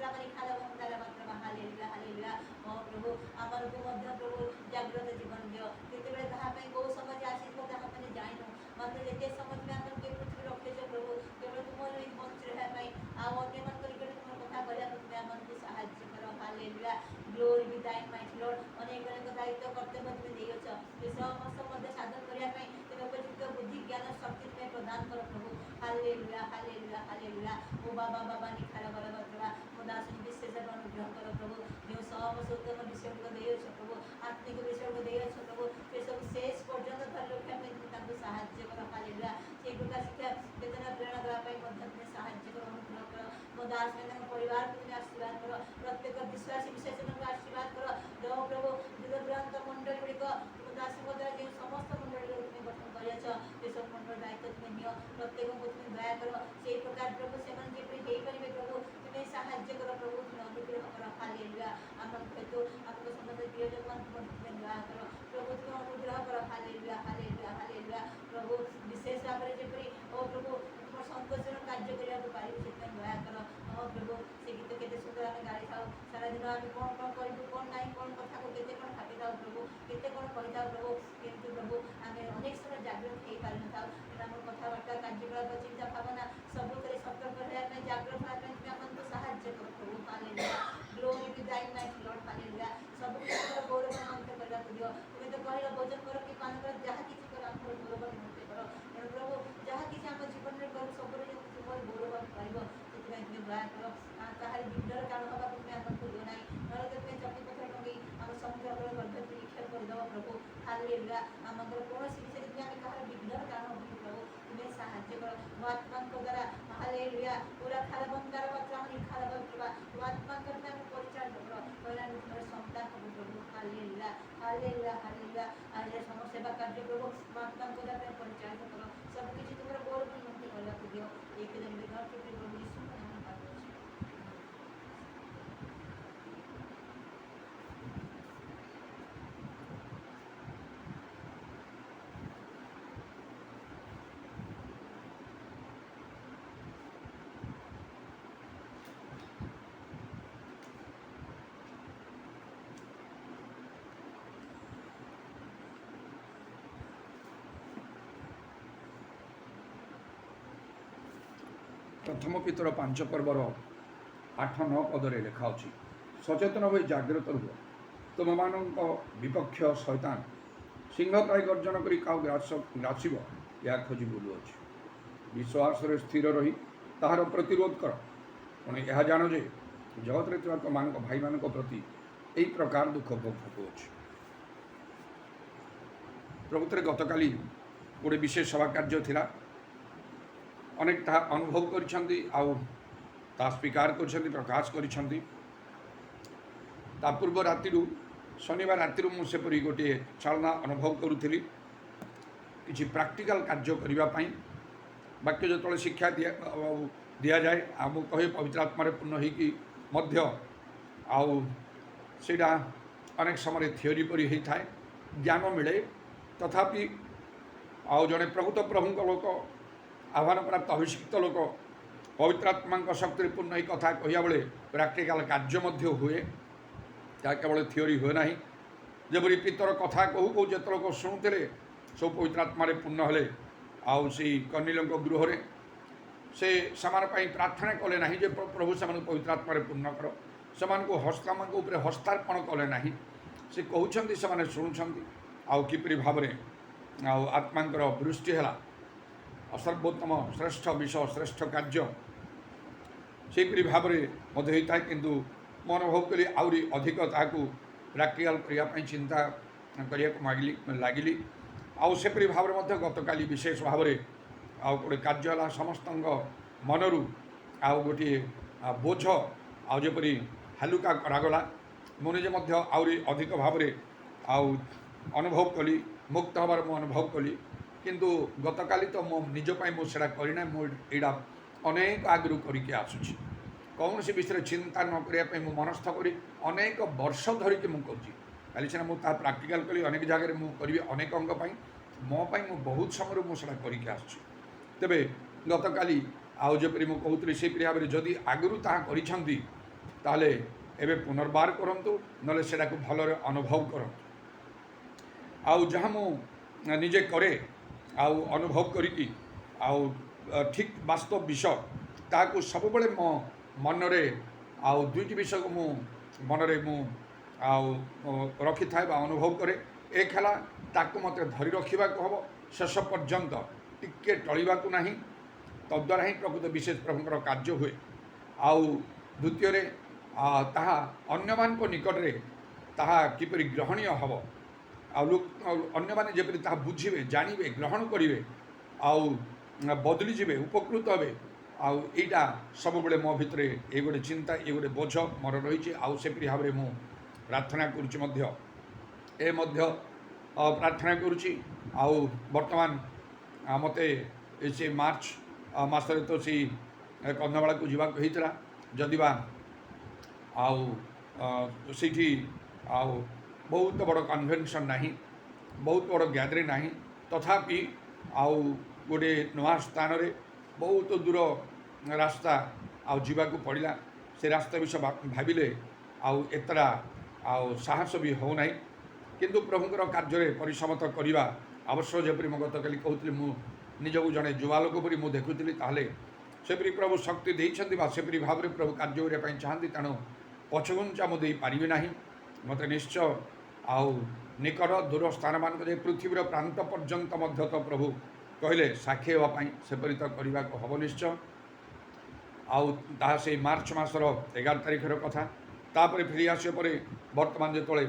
प्रभा हालेलुया हालेलुया ओ प्रभु आमर को मध्य प्रभु जागृत जीवन दियो केते कहा को समझ आसी को कहा मैंने जाइनो मात्र जेते समझ में आमर के पृथ्वी रखे छो प्रभु केवल तुम ही बंच रहा भाई आ अन्य मन करी तुम कथा करिया तुम्हें आमर को सहाय्य करो hallelujah glory be thy might lord अनेक अनेक दायित्व कर्तव्य तुम्हें देइछ ए समस्त मध्य साधन करिया तुम्हें उपयुक्त बुद्धि ज्ञान शक्ति तुम्हें प्रदान करो प्रभु हालेलुया हालेलुया हालेलुया ओ बाबा बाबा निखारा बराबर प्रभा दास विशेष अनुग्रह करो प्रभु जो समस्त उत्तम विषय को देइछ प्रभु आत्मिक विषय को देइछ प्रभु से सब शेष पर्यंत धर रखा में साहाय्य करो हालेलुया से प्रकार शिक्षा केतना प्रेरणा देवा पाई मध्य तुम्हें साहाय्य करो अनुग्रह करो मो दास में परिवार को तुम्हें आशीर्वाद करो प्रत्येक विश्वासी विशेष को आशीर्वाद करो दो प्रभु दूरदूरांत मंडल गुड़िक तुम दास द्वारा जो समस्त मंडल तुम्हें गठन करियछ से सब मंडल दायित्व तुम्हें नियो प्रत्येक को तुम्हें दया करो से प्रकार प्रभु से मन जे हे परिबे प्रभु तुम्हें साहाय्य करो प्रभु तुम्हें अनुग्रह करो हालेलुया आमन हेतु आपको समस्त प्रियजन मन तुम्हें दया करो प्रभु तुम्हें अनुग्रह करो हालेलुया हालेलुया हालेलुया प्रभु विशेष भाव में जेपरी ओ प्रभु तुम संतोषर कार्य करिया को पारिबे से दया करो ओ प्रभु से गीत केते सुंदर आमे गाड़ी थाओ सारा दिन आमे कोन करिबु कोन नाही कोन कथा को केते कोन भाबी थाओ प्रभु केते कोन कहि थाओ प्रभु किंतु प्रभु आमे अनेक समय जागृत हे पारि न थाओ हम कथाबार्ता कार्यकलाप चिंता भावना सब करे सतर्क रहे में जागृत रहे में तुम्हें हमन को सहाय्य करो प्रभु hallelujah glory be thy might Lord hallelujah सब कुछ गौरव मंत्र करला दियो तुम्हें तो कहला भोजन करो कि पान करो जहाँ किसी करो हम गौरव मंत्र करो प्रभु जहाँ किसी हम जीवन में करो सब तुम गौरव पाइबो ସେଥିପାଇଁ ତୁମେ ଦୟା କର କାହାରି ବିଘ୍ନର କାରଣ ହେବାକୁ ତୁମେ ଆମକୁ ଦିଅ ନାହିଁ ନହେଲେ ତୁମେ ଚକି ପଥର ଟଙ୍ଗେଇ ଆମ ସମୁଦ୍ରର ଗର୍ଭରେ ନିକ୍ଷେପ କରିଦେବ ପ୍ରଭୁ ହାଲେଲୁୟା ଆମଙ୍କର କୌଣସି ବିଷୟରେ ତୁମେ ଆମେ କାହାର ବିଘ୍ନର କାରଣ ହେବୁ ପ୍ରଭୁ ତୁମେ ସାହାଯ୍ୟ କର ମୋ ଆତ୍ମାଙ୍କ ଦ୍ୱାରା ହାଲେଲୁୟା ପୁରା ଖାରବନ୍ଦାର ମାତ୍ର ଆମେ ଖାରବ କରିବା ମୋ ଆତ୍ମାଙ୍କ ତୁମେ ଆମେ ପରିଚାଳିତ କର କହିଲା ତୁମର ସନ୍ତାନ ହେବୁ ପ୍ରଭୁ ହାଲେଲୁୟା ହାଲେଲୁୟା ହାଲେଲୁୟା ଆଜି ସମସ୍ତ ସେବା କାର୍ଯ୍ୟ ପ୍ରଭୁ ମୋ ଆତ୍ମାଙ୍କ ଦ୍ୱାରା ତୁମେ ପରିଚାଳିତ କର ସବୁକିଛି ତୁମର ଗୌରବ ନିମନ୍ତେ କରିବାକୁ ଦିଅ ଏକ ଦିନ ବିଘ୍ନ ପ୍ରଭୁ ଯୀଶୁ प्रथम पितर 5 पर्वर 8-9 पदरे लेखा अछि सचेतन हो जागृत रुह तुम मानक विपक्ष शैतान सिंह प्राय गर्जन करी काउ ग्रासिब या खोजी बुलुअछि विश्वास स्थिर रही ताहार प्रतिरोध कर पुणी यह जान जे जगत रे तुम मानक भाई मानक प्रति यही प्रकार दुख भोग होउछि प्रभुत्रे गतकाली गोटे विशेष सभा कार्य थिला अनेक ता अनुभव करिसेंती आउ ता स्वीकार करिसेंती प्रकाश करिसेंती ता पूर्व राति शनिवार राति मु सेपरी गोटे चालना अनुभव करुଥିଲି किछि प्रैक्टिकल कार्य करिबा पई वाक्य जो शिक्षा दिया जाए आम कहे पवित्र आत्मा पूर्ण होगी मध्य आउ सेटा अनेक समय थियोरी परी होता है ज्ञान मिले तथापि आउ जड़े प्रकृत प्रभु लोक आह्वान प्राप्त अभिषिक्त लोक पवित्र आत्मा शक्ति पूर्ण ही कथा कहया बेले प्रैक्टिकल कार्य हुए या केवल थियोरी हुए ना जबरी पितर कथा कहू कहू जिते लोक शुणुते सब पवित्र आत्मा पूर्ण हेले आउ से कर्निल गृह से प्रार्थना कले ना जे प्रभु से पवित्र आत्मा पूर्ण कर से हस्तार्पण कले ना से कहते से शुणुंट आउ किपरि भाव आत्मांकर वृष्टि है सर्वोत्तम श्रेष्ठ विषय श्रेष्ठ कार्य सेपरि भाव में होता है किंतु मैं अनुभव कली आहरी अधिक ताकू प्राक्टिकाल करने चिंता करने लगिली आउ सेपरि भाव में गतकाली विशेष भाव में आउ गोटे कार्य समस्त मनरू आउ गोटे बोझ आउ जपरी हालुका करागला मुझे आहरी अधिक भाव में आउ अनुभव कली मुक्त हबार मु अनुभव कली किंतु गतकाली तो मो निजपाई मुझे करना मुझा अनेक आगु करके आसूँ कौन से विषय चिंता न करने मु मनस्थ करी अनेक वर्ष धरिकी मुझे सीना मुझे प्राक्टिकाल कली अनेक जगह मुझे अनेक मोपाई मु बहुत समय मुझे करके आसूँ तेरे गतकाली आउ जपरी मुझे कहती से भाव में जदि आगुरी ताले एवं पुनर्बार करूँ ना भल अनुभव करूँ आउ जहाँ मु निजे करे आउ अनुभव करी आउ ठीक वास्तव विषय ताकू सब बड़े मो मनरे आउ दुईटी विषय को मु मनरे मु आउ रखि थाए बा अनुभव करे एक है ताकू मत धरी रखा हम शेष पर्यंत टिके टलिबा को नहीं तद्वारा ही प्रकृत विशेष प्रभुंकर कार्य हुए आउ द्वितीय ताहा अन्य मान को निकट रे ताहा किपरि ग्रहणीय हम आउ अन्य माने जेपरि ताहा बुझिबे जानवे ग्रहण करिवे आउ बदली जीवे उपकृत हे आउ एटा सब बेले मो भितर ये गोटे चिंता ये गोटे बोझ मोर रही आउ से भाव में मु प्रार्थना करुच्ची प्रार्थना करुच्ची आउ वर्तमान मते से मार्च मासरे तो सी कंधमाला को जीवा होता जदिबा आउ सीठी आउ बहुत बड़ कन्वेन्शन नहीं बहुत बड़ गैदरिंग नहीं तथापि आउ गोटे नुआ स्थान रे बहुत दूर रास्ता आउ जीवाकू पड़ा से रास्ता विषय भाविले आउ एतरा आउ साहस भी हो नहीं किंतु प्रभुंकर कार्य परिश्रमत करवा आवश्यक जपरी मो गतकाली कहती मु निजक जड़े युवालोक परी मुझे देखुली ताहले सेपरी प्रभु शक्ति देइछन्ति बा सेपरी भाव में प्रभु कार्य करने चाहती तेणु पछघुंचा मुझे पारि ना मत निश्चय आउ निकट दूर स्थान मान पृथ्वीर प्रांत पर्यंत तो प्रभु कहले साक्षी होगापाई सेपरी तो करने को हम निश्चय आउ ता से मार्च मासर 11 तारिखर कथा तापर फेरी आसपर बर्तमान जो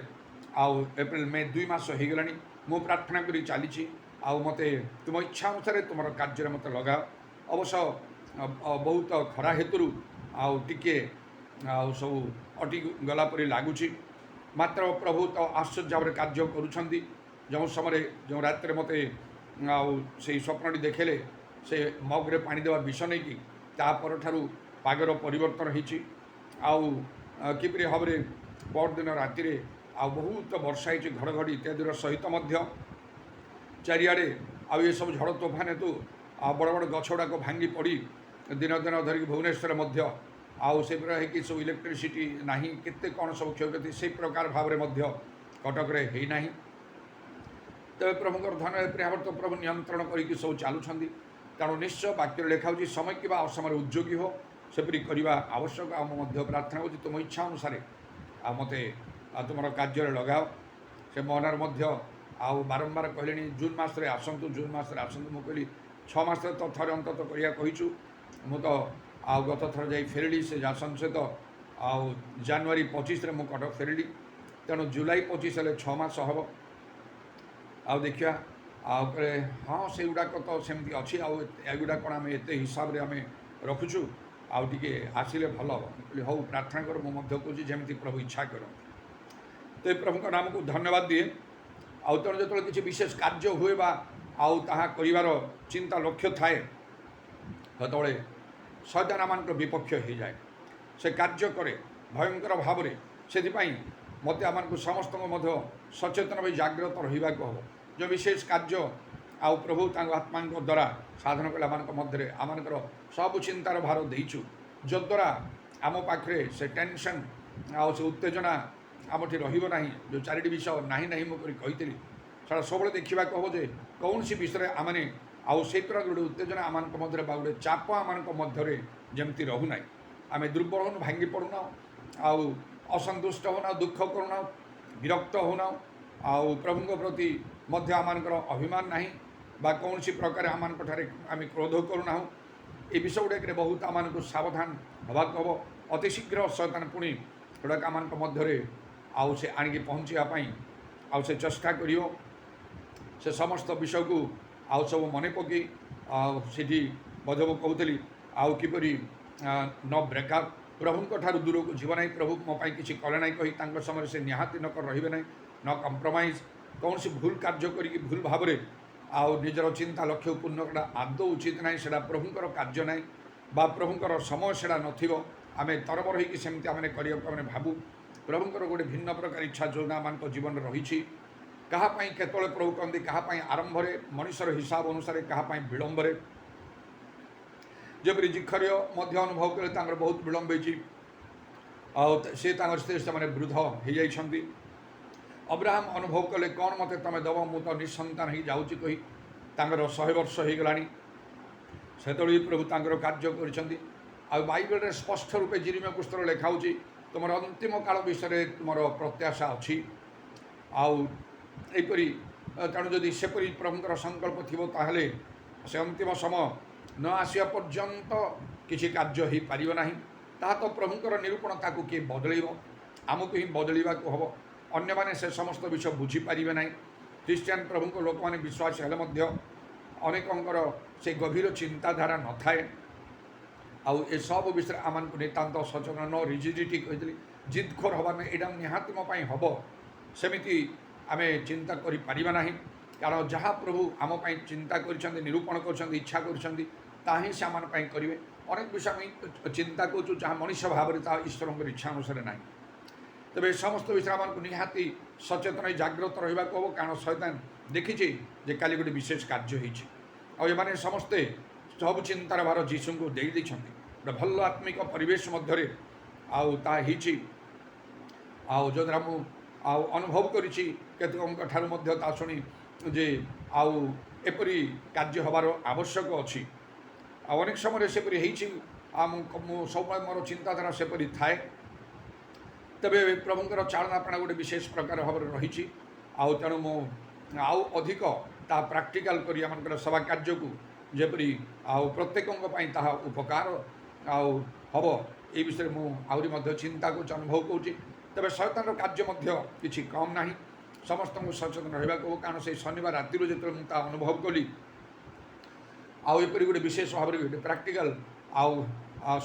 आउ एप्रिल मे 2 मास हो गला मु प्रार्थना करी चली आउ मते तुम इच्छा अनुसार तुम कार्य मत लगा अवश्य बहुत खरा हेतु आउ टिके आउ सब अटि गला परी लगुच मात्र प्रभु तो आश्चर्य भाव कार्य करुँच जो समय जो रात मते आउ से स्वप्नटी देखेले से मग्रे पानी देवा विष नहीं कि तापर ठारू पागर परिवर्तन होती आउ किपरि भाव में परदिन राति आ बहुत वर्षा होती घड़घड़ी इत्यादि सहित चारिआडे आउ ये सब झड़ तोफान हेतु बड़ बड़ गछ गुड़ाक भांगी पड़ी दिन दिन धरिक भुवनेश्वर आउ से कि सब इलेक्ट्रिसिटी नहीं केते कौन सब क्षयक्षति से प्रकार भाव में कटक है ना तेज प्रभुकर धन भाव तो प्रभु नियंत्रण करके सब चलुँच कारण निश्चय वाक्य लिखा हो समय कि असमय उद्योगी हो सेपरी करने आवश्यक आम प्रार्थना हो तुम इच्छा अनुसार आ मते तुम कार्य लगाओ से मनर आउ बारंबार कहले जून मसरे आसतु जून मसरे आसतु मुझे कहली 6 मास तो थे अंत करिया कहीचु मु तो आउ गत थर जा फेरली से जासन सहित आउ जनवरी 25 मुझे कटक फेरली तेणु जुलाई 25 हेल्ले 6 मास हम आउ देखा आउ कहे हाँ से गुड़ाक तो सेमती अच्छी आउगुड़ा कौन आम एत हिसाब से आम रखुचु आउ टे आसिले भल हम हौ प्रार्थना कर मुझे कौच जमी प्रभु इच्छा कर तो प्रभु नाम को धन्यवाद दिए आउ तेणु जो किसी विशेष कार्य हुए बा आउ ताहा करिवार चिंता लक्ष्य थाए सेतबे शैतान मान विपक्ष हो जाए से कार्य करे भयंकर भाव में से मत आम समस्त सचेतन भाई जाग्रत रहा हम जो विशेष कार्य आउ प्रभु आत्मा द्वारा साधन कला मध्य आम सब चिंतार भार देचु जद्वारा आम पाखे से टेंशन आउ से उत्तेजना आमठी रहा जो 4टी विषय ना ना मुझे कही सारा सब देखा हम जे कौन सी विषय आम ଆଉ ସେଇ ପ୍ରକାର ଗୋଟେ ଉତ୍ତେଜନା ଆମମାନଙ୍କ ମଧ୍ୟରେ ବା ଗୋଟେ ଚାପ ଆମମାନଙ୍କ ମଧ୍ୟରେ ଯେମିତି ରହୁନାହିଁ। ଆମେ ଦୁର୍ବଳ ହେଉନୁ, ଭାଙ୍ଗି ପଡ଼ୁନାହୁଁ, ଆଉ ଅସନ୍ତୁଷ୍ଟ ହେଉନାହୁଁ, ଦୁଃଖ କରୁନାହୁଁ, ବିରକ୍ତ ହେଉନାହୁଁ, ଆଉ ପ୍ରଭୁଙ୍କ ପ୍ରତି ମଧ୍ୟ ଆମମାନଙ୍କର ଅଭିମାନ ନାହିଁ ବା କୌଣସି ପ୍ରକାର ଆମମାନଙ୍କଠାରେ ଆମେ କ୍ରୋଧ କରୁନାହୁଁ। ଏ ବିଷୟ ଗୁଡ଼ିକରେ ବହୁତ ଆମମାନଙ୍କୁ ସାବଧାନ ହେବାକୁ ହେବ। ଅତି ଶୀଘ୍ର ଶୟତାନ ପୁଣି ଗୁଡ଼ାକ ଆମମାନଙ୍କ ମଧ୍ୟରେ ଆଉ ସେ ଆଣିକି ପହଞ୍ଚିବା ପାଇଁ ଆଉ ସେ ଚେଷ୍ଟା କରିବ। ସେ ସମସ୍ତ ବିଷୟକୁ ଆଉ ସବୁ ମନେ ପକାଇ ଆଉ ସେଠି ବୋଧେ ମୁଁ କହୁଥିଲି ଆଉ କିପରି ନ ବ୍ରେକଅପ୍ ପ୍ରଭୁଙ୍କ ଠାରୁ ଦୂରକୁ ଯିବ ନାହିଁ। ପ୍ରଭୁ ମୋ ପାଇଁ କିଛି କଲେ ନାହିଁ କହି ତାଙ୍କ ସମୟରେ ସେ ନିହାତି ନ ରହିବେ ନାହିଁ, ନ କମ୍ପ୍ରମାଇଜ୍। କୌଣସି ଭୁଲ କାର୍ଯ୍ୟ କରିକି ଭୁଲ ଭାବରେ ଆଉ ନିଜର ଚିନ୍ତା ଲକ୍ଷ୍ୟ ପୂର୍ଣ୍ଣ କରା ଆଦୌ ଉଚିତ ନାହିଁ। ସେଇଟା ପ୍ରଭୁଙ୍କର କାର୍ଯ୍ୟ ନାହିଁ ବା ପ୍ରଭୁଙ୍କର ସମୟ ସେଇଟା ନଥିବ। ଆମେ ତରବର ହେଇକି ସେମିତି ଆମେ କରିବାକୁ ଆମେ ଭାବୁ। ପ୍ରଭୁଙ୍କର ଗୋଟେ ଭିନ୍ନ ପ୍ରକାର ଇଚ୍ଛା ଯୋଜନା ଆମମାନଙ୍କ ଜୀବନରେ ରହିଛି। କାହା ପାଇଁ କେତେବେଳେ ପ୍ରଭୁ କହନ୍ତି, କାହା ପାଇଁ ଆରମ୍ଭରେ ମଣିଷର ହିସାବ ଅନୁସାରେ, କାହା ପାଇଁ ବିଳମ୍ବରେ। ଯେପରି ଜିଖର୍ୟ ମଧ୍ୟ ଅନୁଭବ କଲେ ତାଙ୍କର ବହୁତ ବିଳମ୍ବ ହେଇଛି, ଆଉ ସେ ତାଙ୍କର ସ୍ତ୍ରୀ ସେମାନେ ବୃଦ୍ଧ ହେଇଯାଇଛନ୍ତି। ଅବ୍ରାହମ ଅନୁଭବ କଲେ କ'ଣ ମୋତେ ତୁମେ ଦେବ, ମୁଁ ତ ନିଃସନ୍ତାନ ହେଇଯାଉଛି କହି ତାଙ୍କର 100 ବର୍ଷ ହେଇଗଲାଣି। ସେତେବେଳେ ପ୍ରଭୁ ତାଙ୍କର କାର୍ଯ୍ୟ କରିଛନ୍ତି। ଆଉ ବାଇବେଲରେ ସ୍ପଷ୍ଟ ରୂପେ ଜିରିମିୟା ପୁସ୍ତକରେ ଲେଖା ହେଉଛି ତୁମର ଅନ୍ତିମ କାଳ ବିଷୟରେ ତୁମର ପ୍ରତ୍ୟାଶା ଅଛି। ଆଉ ଏହିପରି ତେଣୁ ଯଦି ସେପରି ପ୍ରଭୁଙ୍କର ସଂକଳ୍ପ ଥିବ ତାହେଲେ ସେ ଅନ୍ତିମ ସମୟ ନ ଆସିବା ପର୍ଯ୍ୟନ୍ତ କିଛି କାର୍ଯ୍ୟ ହୋଇପାରିବ ନାହିଁ। ତାହା ତ ପ୍ରଭୁଙ୍କର ନିରୂପଣ, ତାକୁ କିଏ ବଦଳେଇବ? ଆମକୁ ହିଁ ବଦଳିବାକୁ ହେବ। ଅନ୍ୟମାନେ ସେ ସମସ୍ତ ବିଷୟ ବୁଝିପାରିବେ ନାହିଁ। ଖ୍ରୀଷ୍ଟିଆନ ପ୍ରଭୁଙ୍କ ଲୋକମାନେ ବିଶ୍ୱାସ ହେଲେ ମଧ୍ୟ ଅନେକଙ୍କର ସେ ଗଭୀର ଚିନ୍ତାଧାରା ନଥାଏ। ଆଉ ଏସବୁ ବିଷୟରେ ଆମମାନଙ୍କୁ ନିତାନ୍ତ ସଚେତନ, ନ ରିଜିଡ଼ିଟି କହିଥିଲି, ଜିଦଖୋର ହେବା ନାହିଁ, ଏଇଟା ନିହାତି ମୋ ପାଇଁ ହେବ ସେମିତି ଆମେ ଚିନ୍ତା କରିପାରିବା ନାହିଁ। କାରଣ ଯାହା ପ୍ରଭୁ ଆମ ପାଇଁ ଚିନ୍ତା କରିଛନ୍ତି, ନିରୂପଣ କରିଛନ୍ତି, ଇଚ୍ଛା କରିଛନ୍ତି, ତାହା ହିଁ ସେ ଆମମାନଙ୍କ ପାଇଁ କରିବେ। ଅନେକ ବିଷୟ ଆମେ ଚିନ୍ତା କରୁଛୁ ଯାହା ମଣିଷ ଭାବରେ ତାହା ଈଶ୍ୱରଙ୍କର ଇଚ୍ଛା ଅନୁସାରେ ନାହିଁ। ତେବେ ଏ ସମସ୍ତ ବିଷୟରେ ଆମମାନଙ୍କୁ ନିହାତି ସଚେତନ ଜାଗ୍ରତ ରହିବାକୁ ହେବ। କାରଣ ଶୟତାନ ଦେଖିଛି ଯେ କାଲି ଗୋଟେ ବିଶେଷ କାର୍ଯ୍ୟ ହେଇଛି, ଆଉ ଏମାନେ ସମସ୍ତେ ସବୁ ଚିନ୍ତାର ଭାର ଯୀଶୁଙ୍କୁ ଦେଇଦେଇଛନ୍ତି। ଗୋଟେ ଭଲ ଆତ୍ମିକ ପରିବେଶ ମଧ୍ୟରେ ଆଉ ତାହା ହେଇଛି। ଆଉ ଯଦ୍ୱାରା ମୁଁ ଆଉ ଅନୁଭବ କରିଛି କେତେକଙ୍କ ଠାରୁ ମଧ୍ୟ ତା ଶୁଣି ଯେ ଆଉ ଏପରି କାର୍ଯ୍ୟ ହେବାର ଆବଶ୍ୟକ ଅଛି। ଆଉ ଅନେକ ସମୟରେ ସେପରି ହେଇଛି। ଆଉ ମୁଁ ସବୁବେଳେ ମୋର ଚିନ୍ତାଧାରା ସେପରି ଥାଏ। ତେବେ ପ୍ରଭୁଙ୍କର ଚାଳନାପଣା ଗୋଟେ ବିଶେଷ ପ୍ରକାର ଭାବରେ ରହିଛି। ଆଉ ତେଣୁ ମୁଁ ଆଉ ଅଧିକ ତାହା ପ୍ରାକ୍ଟିକାଲ କରି ଆମମାନଙ୍କର ସେବା କାର୍ଯ୍ୟକୁ ଯେପରି ଆଉ ପ୍ରତ୍ୟେକଙ୍କ ପାଇଁ ତାହା ଉପକାର ଆଉ ହେବ, ଏ ବିଷୟରେ ମୁଁ ଆହୁରି ମଧ୍ୟ ଚିନ୍ତା କରୁଛି, ଅନୁଭବ କରୁଛି। ତେବେ ଶୟତାନର କାର୍ଯ୍ୟ ମଧ୍ୟ କିଛି କମ୍ ନାହିଁ। ସମସ୍ତଙ୍କୁ ସଚେତନ ରହିବାକୁ ହେବ। କାରଣ ସେଇ ଶନିବାର ରାତିରୁ ଯେତେବେଳେ ମୁଁ ତାହା ଅନୁଭବ କଲି, ଆଉ ଏପରି ଗୋଟେ ବିଶେଷ ଭାବରେ ଗୋଟେ ପ୍ରାକ୍ଟିକାଲ ଆଉ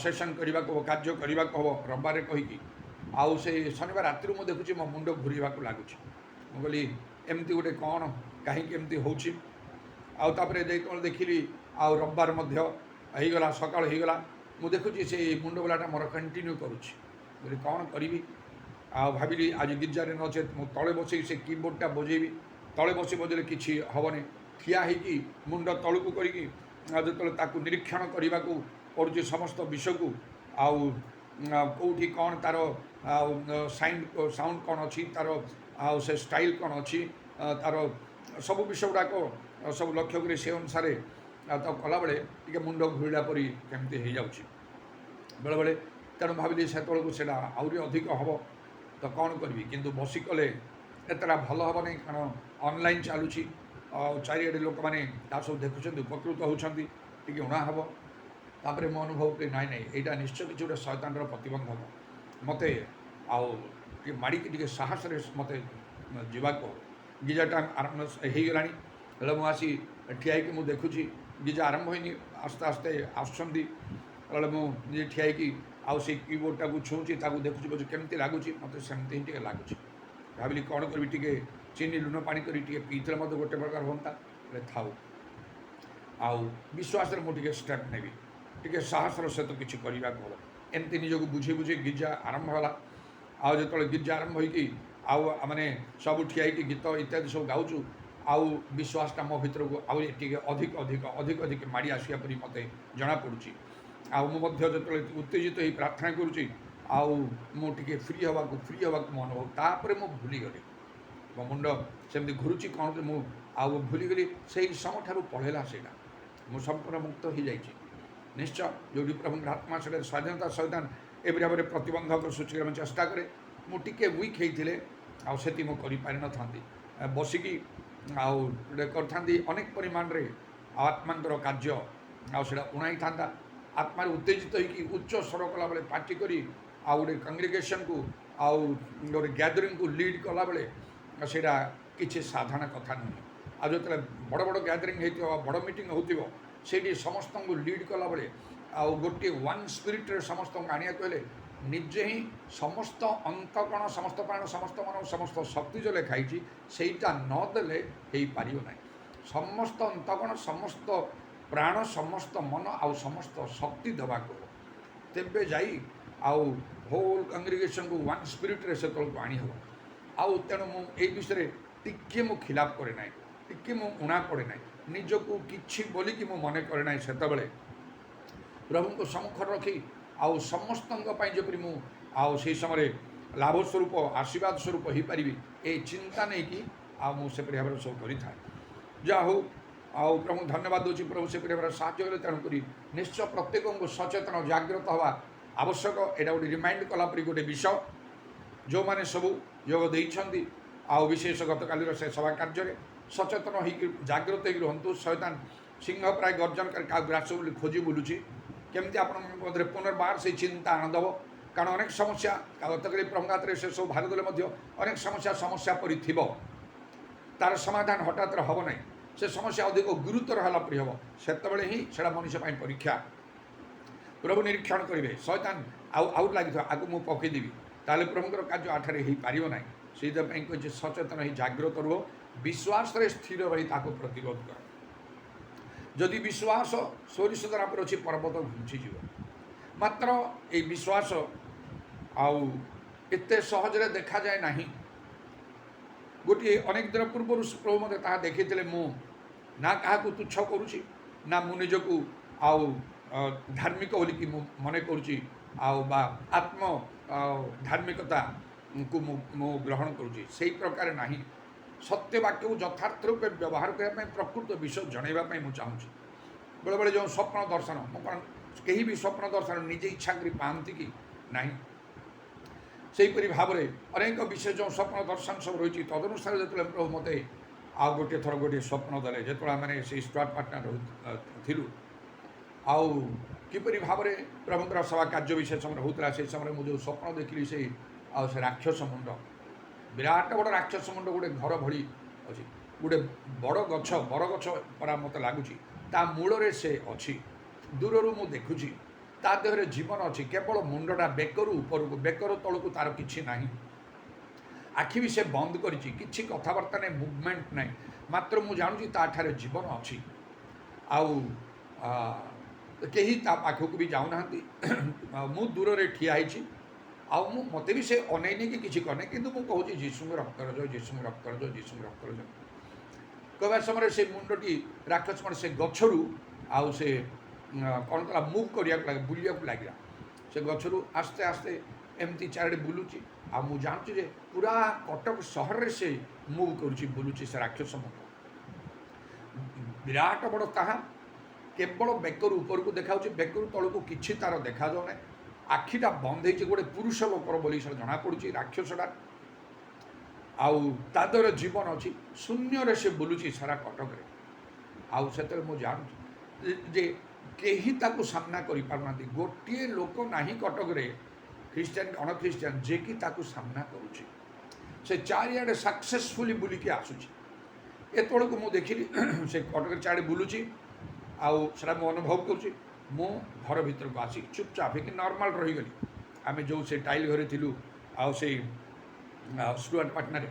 ସେସନ୍ କରିବାକୁ ହେବ, କାର୍ଯ୍ୟ କରିବାକୁ ହେବ ରବିବାରରେ କହିକି, ଆଉ ସେ ଶନିବାର ରାତିରୁ ମୁଁ ଦେଖୁଛି ମୋ ମୁଣ୍ଡ ଘୁରିବାକୁ ଲାଗୁଛି। ମୁଁ କହିଲି ଏମିତି ଗୋଟେ କ'ଣ, କାହିଁକି ଏମିତି ହେଉଛି? ଆଉ ତାପରେ ଯେତେବେଳେ ଦେଖିଲି ଆଉ ରବିବାର ମଧ୍ୟ ହେଇଗଲା, ସକାଳ ହେଇଗଲା, ମୁଁ ଦେଖୁଛି ସେ ମୁଣ୍ଡ ବୁଲାଟା ମୋର କଣ୍ଟିନ୍ୟୁ କରୁଛି। ବୋଲି କ'ଣ କରିବି? ଆଉ ଭାବିଲି ଆଜି ଗିର୍ଜାରେ ନଚେତ୍ ମୁଁ ତଳେ ବସିକି ସେ କିବୋର୍ଡ଼ଟା ବଜେଇବି। ତଳେ ବଜେଇଲେ କିଛି ହେବନି। ଠିଆ ହେଇକି ମୁଣ୍ଡ ତଳକୁ କରିକି ଯେତେବେଳେ ତାକୁ ନିରୀକ୍ଷଣ କରିବାକୁ ପଡ଼ୁଛି ସମସ୍ତ ବିଷୟକୁ, ଆଉ କେଉଁଠି କ'ଣ ତା'ର ଆଉ ସାଉଣ୍ଡ କ'ଣ ଅଛି, ତା'ର ଆଉ ସେ ଷ୍ଟାଇଲ୍ କ'ଣ ଅଛି, ତା'ର ସବୁ ବିଷୟ ଗୁଡ଼ାକ ସବୁ ଲକ୍ଷ୍ୟ କରି ସେ ଅନୁସାରେ ତାକୁ କଲାବେଳେ ଟିକେ ମୁଣ୍ଡ ଘୁରିଲା ପରି କେମିତି ହେଇଯାଉଛି ବେଳେବେଳେ। ତେଣୁ ଭାବିଲି ସେତେବେଳକୁ ସେଇଟା ଆହୁରି ଅଧିକ ହେବ, ତ କ'ଣ କରିବି? କିନ୍ତୁ ବସି କଲେ ଏତେଟା ଭଲ ହେବ ନାହିଁ। କାରଣ ଅନଲାଇନ୍ ଚାଲୁଛି, ଆଉ ଚାରିଆଡ଼େ ଲୋକମାନେ ତାହା ସବୁ ଦେଖୁଛନ୍ତି, ଉପକୃତ ହେଉଛନ୍ତି, ଟିକେ ଉଣା ହେବ। ତାପରେ ମୁଁ ଅନୁଭବ କଲି ନାଇଁ ଏଇଟା ନିଶ୍ଚୟ କିଛି ଗୋଟେ ଶୟତାନର ପ୍ରତିବନ୍ଧକ। ମୋତେ ଆଉ ଟିକେ ମାଡ଼ିକି ଟିକେ ସାହସରେ ମୋତେ ଯିବାକୁ ହେବ। ଗିଜାଟା ଆରମ୍ଭ ହେଇଗଲାଣି, ହେଲେ ମୁଁ ଆସି ଠିଆ ହେଇକି ମୁଁ ଦେଖୁଛି ଗିଜା ଆରମ୍ଭ ହେଇନି, ଆସ୍ତେ ଆସ୍ତେ ଆସୁଛନ୍ତି। ହେଲେ ମୁଁ ନିଜେ ଠିଆ ହେଇକି ଆଉ ସେଇ କିବୋର୍ଡ଼ଟାକୁ ଛୁଉଁଛି, ତାକୁ ଦେଖୁଛି, ବୁଝୁ କେମିତି ଲାଗୁଛି। ମୋତେ ସେମିତି ହିଁ ଟିକେ ଲାଗୁଛି। ଭାବିଲି କ'ଣ କରିବି, ଟିକେ ଚିନି ଲୁଣ ପାଣି କରି ଟିକେ ପିଇଥିଲେ ମଧ୍ୟ ଗୋଟେ ପ୍ରକାର ହୁଅନ୍ତା। ହେଲେ ଥାଉ, ଆଉ ବିଶ୍ୱାସରେ ମୁଁ ଟିକେ ଷ୍ଟେପ୍ ନେବି, ଟିକେ ସାହସର ସହିତ କିଛି କରିବାକୁ ହେବ। ଏମିତି ନିଜକୁ ବୁଝେଇ ଗିର୍ଜା ଆରମ୍ଭ ହେଲା। ଆଉ ଯେତେବେଳେ ଗିର୍ଜା ଆରମ୍ଭ ହେଇକି ଆଉ ମାନେ ସବୁ ଠିଆ ହେଇକି ଗୀତ ଇତ୍ୟାଦି ସବୁ ଗାଉଛୁ, ଆଉ ବିଶ୍ୱାସଟା ମୋ ଭିତରକୁ ଆଉ ଟିକେ ଅଧିକ ମାଡ଼ି ଆସିବା ପରି ମୋତେ ଜଣାପଡ଼ୁଛି। ଆଉ ମୁଁ ମଧ୍ୟ ଯେତେବେଳେ ଉତ୍ତେଜିତ ହେଇ ପ୍ରାର୍ଥନା କରୁଛି, ଆଉ ମୁଁ ଟିକେ ଫ୍ରି ହେବାକୁ ମୁଁ ଅନୁଭବ, ତାପରେ ମୁଁ ଭୁଲିଗଲି। ମୋ ମୁଣ୍ଡ ସେମିତି ଘୁରୁଛି କ'ଣ, ମୁଁ ଆଉ ଭୁଲିଗଲି। ସେଇ ସମୟଠାରୁ ପଳେଇଲା ସେଇଟା। ମୁଁ ସମ୍ପୂର୍ଣ୍ଣ ମୁକ୍ତ ହୋଇଯାଇଛି। ନିଶ୍ଚୟ ଯେଉଁଠି ପ୍ରଭୁଙ୍କର ଆତ୍ମା ସେଠାରେ ସ୍ୱାଧୀନତା ସହିତ ଏଭଳି ଭାବରେ ପ୍ରତିବନ୍ଧକ ସୃଷ୍ଟି କରିବା ପାଇଁ ଚେଷ୍ଟା କରେ। ମୁଁ ଟିକେ ୱିକ୍ ହେଇଥିଲେ ଆଉ ସେଠି ମୁଁ କରିପାରିନଥାନ୍ତି। ବସିକି ଆଉ କରିଥାନ୍ତି ଅନେକ ପରିମାଣରେ ଆତ୍ମାଙ୍କର କାର୍ଯ୍ୟ ଆଉ ସେଇଟା ଉଣାଇଥାନ୍ତା। ଆତ୍ମାରେ ଉତ୍ତେଜିତ ହୋଇକି ଉଚ୍ଚ ସ୍ୱର କଲାବେଳେ ପାର୍ଟି କରି ଆଉ ଗୋଟେ କଂଗ୍ରିଗେସନକୁ ଆଉ ଗୋଟେ ଗ୍ୟାଦରିଂକୁ ଲିଡ୍ କଲାବେଳେ ସେଇଟା କିଛି ସାଧାରଣ କଥା ନୁହେଁ। ଆଉ ଯେତେବେଳେ ବଡ଼ ବଡ଼ ଗ୍ୟାଦରିଂ ହେଇଥିବ ବଡ଼ ମିଟିଂ ହେଉଥିବ ସେଇଠି ସମସ୍ତଙ୍କୁ ଲିଡ୍ କଲାବେଳେ ଆଉ ଗୋଟିଏ ୱାନ୍ ସ୍ପିରିଟ୍ରେ ସମସ୍ତଙ୍କୁ ଆଣିବାକୁ ହେଲେ ନିଜେ ହିଁ ସମସ୍ତ ଅନ୍ତଃକଣ ସମସ୍ତ ପ୍ରାଣ ସମସ୍ତ ମନ ସମସ୍ତ ଶକ୍ତି ଯେଉଁ ଲେଖା ହେଇଛି ସେଇଟା ନଦେଲେ ହେଇପାରିବ ନାହିଁ। ସମସ୍ତ ଅନ୍ତଃକଣ ସମସ୍ତ ପ୍ରାଣ ସମସ୍ତ ମନ ଆଉ ସମସ୍ତ ଶକ୍ତି ଦେବାକୁ ହେବ, ତେବେ ଯାଇ ଆଉ ହୋଲ୍ କଂଗ୍ରିଗେସନକୁ ୱାନ୍ ସ୍ପିରିଟ୍ରେ ସେତେବେଳକୁ ଆଣିହେବ। ଆଉ ତେଣୁ ମୁଁ ଏଇ ବିଷୟରେ ଟିକିଏ ମୁଁ ଖିଲାପ କରେ ନାହିଁ, ଟିକିଏ ମୁଁ ଉଣା ପଡ଼େ ନାହିଁ, ନିଜକୁ କିଛି ବୋଲିକି ମୁଁ ମନେ କରେ ନାହିଁ। ସେତେବେଳେ ପ୍ରଭୁଙ୍କୁ ସମ୍ମୁଖରେ ରଖି ଆଉ ସମସ୍ତଙ୍କ ପାଇଁ ଯେପରି ମୁଁ ଆଉ ସେହି ସମୟରେ ଲାଭ ସ୍ୱରୂପ ଆଶୀର୍ବାଦ ସ୍ୱରୂପ ହୋଇପାରିବି ଏ ଚିନ୍ତା ନେଇକି ଆଉ ମୁଁ ସେପରି ଭାବରେ ସବୁ କରିଥାଏ। ଯାହା ହଉ ଆଉ ପ୍ରଭୁ ଧନ୍ୟବାଦ ଦେଉଛି, ପ୍ରଭୁ ସେପରି ଭାବରେ ସାହାଯ୍ୟ କଲେ। ତେଣୁକରି ନିଶ୍ଚୟ ପ୍ରତ୍ୟେକଙ୍କୁ ସଚେତନ ଜାଗ୍ରତ ହେବା ଆବଶ୍ୟକ। ଏଇଟା ଗୋଟେ ରିମାଇଣ୍ଡ କଲା ପରି ଗୋଟେ ବିଷୟ। ଯେଉଁମାନେ ସବୁ ଯୋଗ ଦେଇଛନ୍ତି ଆଉ ବିଶେଷ ଗତକାଲିର ସେ ସଭା କାର୍ଯ୍ୟରେ ସଚେତନ ହୋଇକି ଜାଗ୍ରତ ହୋଇକି ରୁହନ୍ତୁ। ଶୟତାନ ସିଂହ ପ୍ରାୟ ଗର୍ଜନ କରି କାହାକୁ ଗ୍ରାସ ବୋଲି ଖୋଜି ବୁଲୁଛି, କେମିତି ଆପଣଙ୍କ ମଧ୍ୟରେ ପୁନର୍ବାର ସେଇ ଚିନ୍ତା ଆଣିଦେବ। କାରଣ ଅନେକ ସମସ୍ୟା ଗତକାଲି ପ୍ରଭୁଙ୍କ ହାତରେ ସେ ସବୁ ଭାରି ଦେଲେ ମଧ୍ୟ ଅନେକ ସମସ୍ୟା ପରି ଥିବ, ତାର ସମାଧାନ ହଠାତ୍ରେ ହେବ ନାହିଁ। ସେ ସମସ୍ୟା ଅଧିକ ଗୁରୁତର ହେଲା ପରି ହେବ, ସେତେବେଳେ ହିଁ ସେଇଟା ମଣିଷ ପାଇଁ ପରୀକ୍ଷା। ପ୍ରଭୁ ନିରୀକ୍ଷଣ କରିବେ ଶୟତାନ ଆଉ ଲାଗିଥିବ ଆଗକୁ ମୁଁ ପକାଇଦେବି, ତାହେଲେ ପ୍ରଭୁଙ୍କର କାର୍ଯ୍ୟ ଆଠାରେ ହେଇପାରିବ ନାହିଁ। ସେଇଥିପାଇଁ କହିଛି ସଚେତନ ହେଇ ଜାଗ୍ରତ ରୁହ, ବିଶ୍ୱାସରେ ସ୍ଥିର ରହି ତାକୁ ପ୍ରତିରୋଧ କର। ଯଦି ବିଶ୍ୱାସ ସୋରିଷ ଦ୍ୱାରା ଉପରେ ଅଛି ପର୍ବତ ଘୁଞ୍ଚିଯିବ। ମାତ୍ର ଏଇ ବିଶ୍ୱାସ ଆଉ ଏତେ ସହଜରେ ଦେଖାଯାଏ ନାହିଁ। ଗୋଟିଏ ଅନେକ ଦିନ ପୂର୍ବରୁ ପ୍ରଭୁ ମୋତେ ତାହା ଦେଖେଇଥିଲେ। ମୁଁ ନା କାହାକୁ ତୁଚ୍ଛ କରୁଛି, ନା ମୁଁ ନିଜକୁ ଆଉ ଧାର୍ମିକ ବୋଲିକି ମୁଁ ମନେ କରୁଛି ଆଉ ବା ଆତ୍ମ ଧାର୍ମିକତାକୁ ମୁଁ ଗ୍ରହଣ କରୁଛି, ସେଇ ପ୍ରକାର ନାହିଁ। ସତ୍ୟ ବାକ୍ୟକୁ ଯଥାର୍ଥ ରୂପେ ବ୍ୟବହାର କରିବା ପାଇଁ ପ୍ରକୃତ ବିଷୟ ଜଣାଇବା ପାଇଁ ମୁଁ ଚାହୁଁଛି। ବେଳେବେଳେ ଯେଉଁ ସ୍ୱପ୍ନ ଦର୍ଶନ, ମୁଁ କ'ଣ କେହି ବି ସ୍ୱପ୍ନ ଦର୍ଶନ ନିଜେ ଇଚ୍ଛା କରି ପାଆନ୍ତି କି ନାହିଁ? ସେହିପରି ଭାବରେ ଅନେକ ବିଷୟ ଯେଉଁ ସ୍ୱପ୍ନ ଦର୍ଶନ ସବୁ ରହିଛି ତଦନୁସାରେ ଯେତେବେଳେ ପ୍ରଭୁ ମୋତେ ଆଉ ଗୋଟିଏ ଥର ଗୋଟିଏ ସ୍ୱପ୍ନ ଦେଲେ, ଯେତେବେଳେ ଆମେ ସେଇ ଷ୍ଟାର୍ଟ ପାର୍ଟନର ଥିଲୁ, ଆଉ କିପରି ଭାବରେ ପ୍ରଭୁଙ୍କର ସଭା କାର୍ଯ୍ୟ ବି ସେ ସମୟରେ ହେଉଥିଲା। ସେହି ସମୟରେ ମୁଁ ଯେଉଁ ସ୍ୱପ୍ନ ଦେଖିଲି ସେ ଆଉ ସେ ରାକ୍ଷସ ମୁଣ୍ଡ, ବିରାଟ ବଡ଼ ରାକ୍ଷସ ମୁଣ୍ଡ ଗୋଟେ ଘର ଭଳି ଅଛି, ଗୋଟେ ବଡ଼ ଗଛ ବରଗଛ ପରା ମୋତେ ଲାଗୁଛି, ତା ମୂଳରେ ସେ ଅଛି। ଦୂରରୁ ମୁଁ ଦେଖୁଛି ତା ଦେହରେ ଜୀବନ ଅଛି, କେବଳ ମୁଣ୍ଡଟା ବେକରୁ ଉପରକୁ, ବେକର ତଳକୁ ତାର କିଛି ନାହିଁ। ଆଖି ବି ସେ ବନ୍ଦ କରିଛି, କିଛି କଥାବାର୍ତ୍ତା ନାହିଁ, ମୁଭମେଣ୍ଟ ନାହିଁ, ମାତ୍ର ମୁଁ ଜାଣୁଛି ତାଠାରେ ଜୀବନ ଅଛି। ଆଉ କେହି ତା ପାଖକୁ ବି ଯାଉନାହାନ୍ତି। ମୁଁ ଦୂରରେ ଠିଆ ହେଇଛି, ଆଉ ମୋତେ ବି ସେ ଅନେଇ ନେଇକି କିଛି କରିନି, କିନ୍ତୁ ମୁଁ କହୁଛି ଯୀଶୁଙ୍କ ରକ୍ତର ଜୟ, ଯୀଶୁଙ୍କ ରକ୍ତର ଜୟ, ଯୀଶୁଙ୍କ ରକ୍ତର ଜୟ କହିବା ସମୟରେ ସେ ମୁଣ୍ଡଟି ରାକ୍ଷସ ମାନେ ସେ ଗଛରୁ ଆଉ ସେ କ'ଣ କଲା, ମୁଭ୍ କରିବାକୁ ଲାଗିଲା, ବୁଲିବାକୁ ଲାଗିଲା। ସେ ଗଛରୁ ଆସ୍ତେ ଆସ୍ତେ ଏମିତି ଚାରିଆଡ଼େ ବୁଲୁଛି। ଆଉ ମୁଁ ଜାଣୁଛି ଯେ ପୁରା କଟକ ସହରରେ ସେ ମୁଭ୍ କରୁଛି, ବୁଲୁଛି ସେ ରାକ୍ଷସ ମୁଣ୍ଡ। ବିରାଟ ବଡ଼ ତାହା, କେବଳ ବେକରୁ ଉପରକୁ ଦେଖାଯାଉଛି, ବେକରୁ ତଳକୁ କିଛି ତାର ଦେଖାଯାଉ ନାହିଁ। ଆଖିଟା ବନ୍ଦ ହେଇଛି, ଗୋଟେ ପୁରୁଷ ଲୋକର ବୋଲି ସେଟା ଜଣାପଡ଼ୁଛି ରାକ୍ଷସଟା। ଆଉ ତା ଦେହରେ ଜୀବନ ଅଛି, ଶୂନ୍ୟରେ ସେ ବୁଲୁଛି ସାରା କଟକରେ। ଆଉ ସେତେବେଳେ ମୁଁ ଜାଣୁଛି ଯେ କେହି ତାକୁ ସାମ୍ନା କରିପାରୁନାହାନ୍ତି। ଗୋଟିଏ ଲୋକ ନାହିଁ କଟକରେ, ଖ୍ରୀଷ୍ଟିଆନ ଅଣଖ୍ରୀଷ୍ଟିଆନ, ଯିଏକି ତାକୁ ସାମ୍ନା କରୁଛି। ସେ ଚାରିଆଡ଼େ ସକ୍ସେସଫୁଲି ବୁଲିକି ଆସୁଛି। ଏତେବେଳକୁ ମୁଁ ଦେଖିଲି ସେ କଟକରେ ଚାରିଆଡ଼େ ବୁଲୁଛି, ଆଉ ସେଟା ମୁଁ ଅନୁଭବ କରୁଛି। ମୁଁ ଘର ଭିତରକୁ ଆସି ଚୁପଚାପ ହେଇକି ନର୍ମାଲ ରହିଗଲି। ଆମେ ଯେଉଁ ସେ ଟାଇଲ୍ ଘରେ ଥିଲୁ, ଆଉ ସେଇ ଷ୍ଟୁଆର୍ଟ ପାଟନାରେ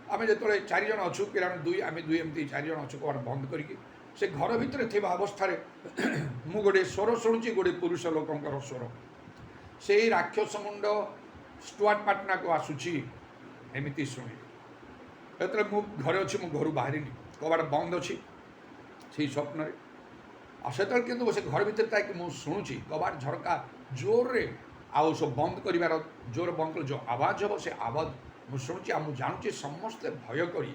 ଆମେ ଯେତେବେଳେ 4 ଜଣ ଅଛୁ, ପିଲାମାନେ 2, ଆମେ 2, ଏମିତି 4 ଜଣ ଅଛୁ କବାଟ ବନ୍ଦ କରିକି। ସେ ଘର ଭିତରେ ଥିବା ଅବସ୍ଥାରେ ମୁଁ ଗୋଟିଏ ସ୍ୱର ଶୁଣୁଛି, ଗୋଟିଏ ପୁରୁଷ ଲୋକଙ୍କର ସ୍ୱର। ସେଇ ରାକ୍ଷସ ମୁଣ୍ଡ ଷ୍ଟୁଆର୍ଟ ପାଟନାକୁ ଆସୁଛି, ଏମିତି ଶୁଣିଲି। ଯେତେବେଳେ ମୁଁ ଘରେ ଅଛି, ମୁଁ ଘରୁ ବାହାରିନି, କବାଟ ବନ୍ଦ ଅଛି ସେଇ ସ୍ୱପ୍ନରେ। ଆଉ ସେତେବେଳେ କିନ୍ତୁ ସେ ଘର ଭିତରେ ଥାଇକି ମୁଁ ଶୁଣୁଛି କବାଟ ଝରକା ଜୋରରେ ଆଉ ସବୁ ବନ୍ଦ କରିବାର, ଜୋର ବନ୍ଦ କଲେ ଯେଉଁ ଆବାଜ ହେବ ସେ ଆବାଜ ମୁଁ ଶୁଣୁଛି। ଆଉ ମୁଁ ଜାଣୁଛି ସମସ୍ତେ ଭୟ କରି,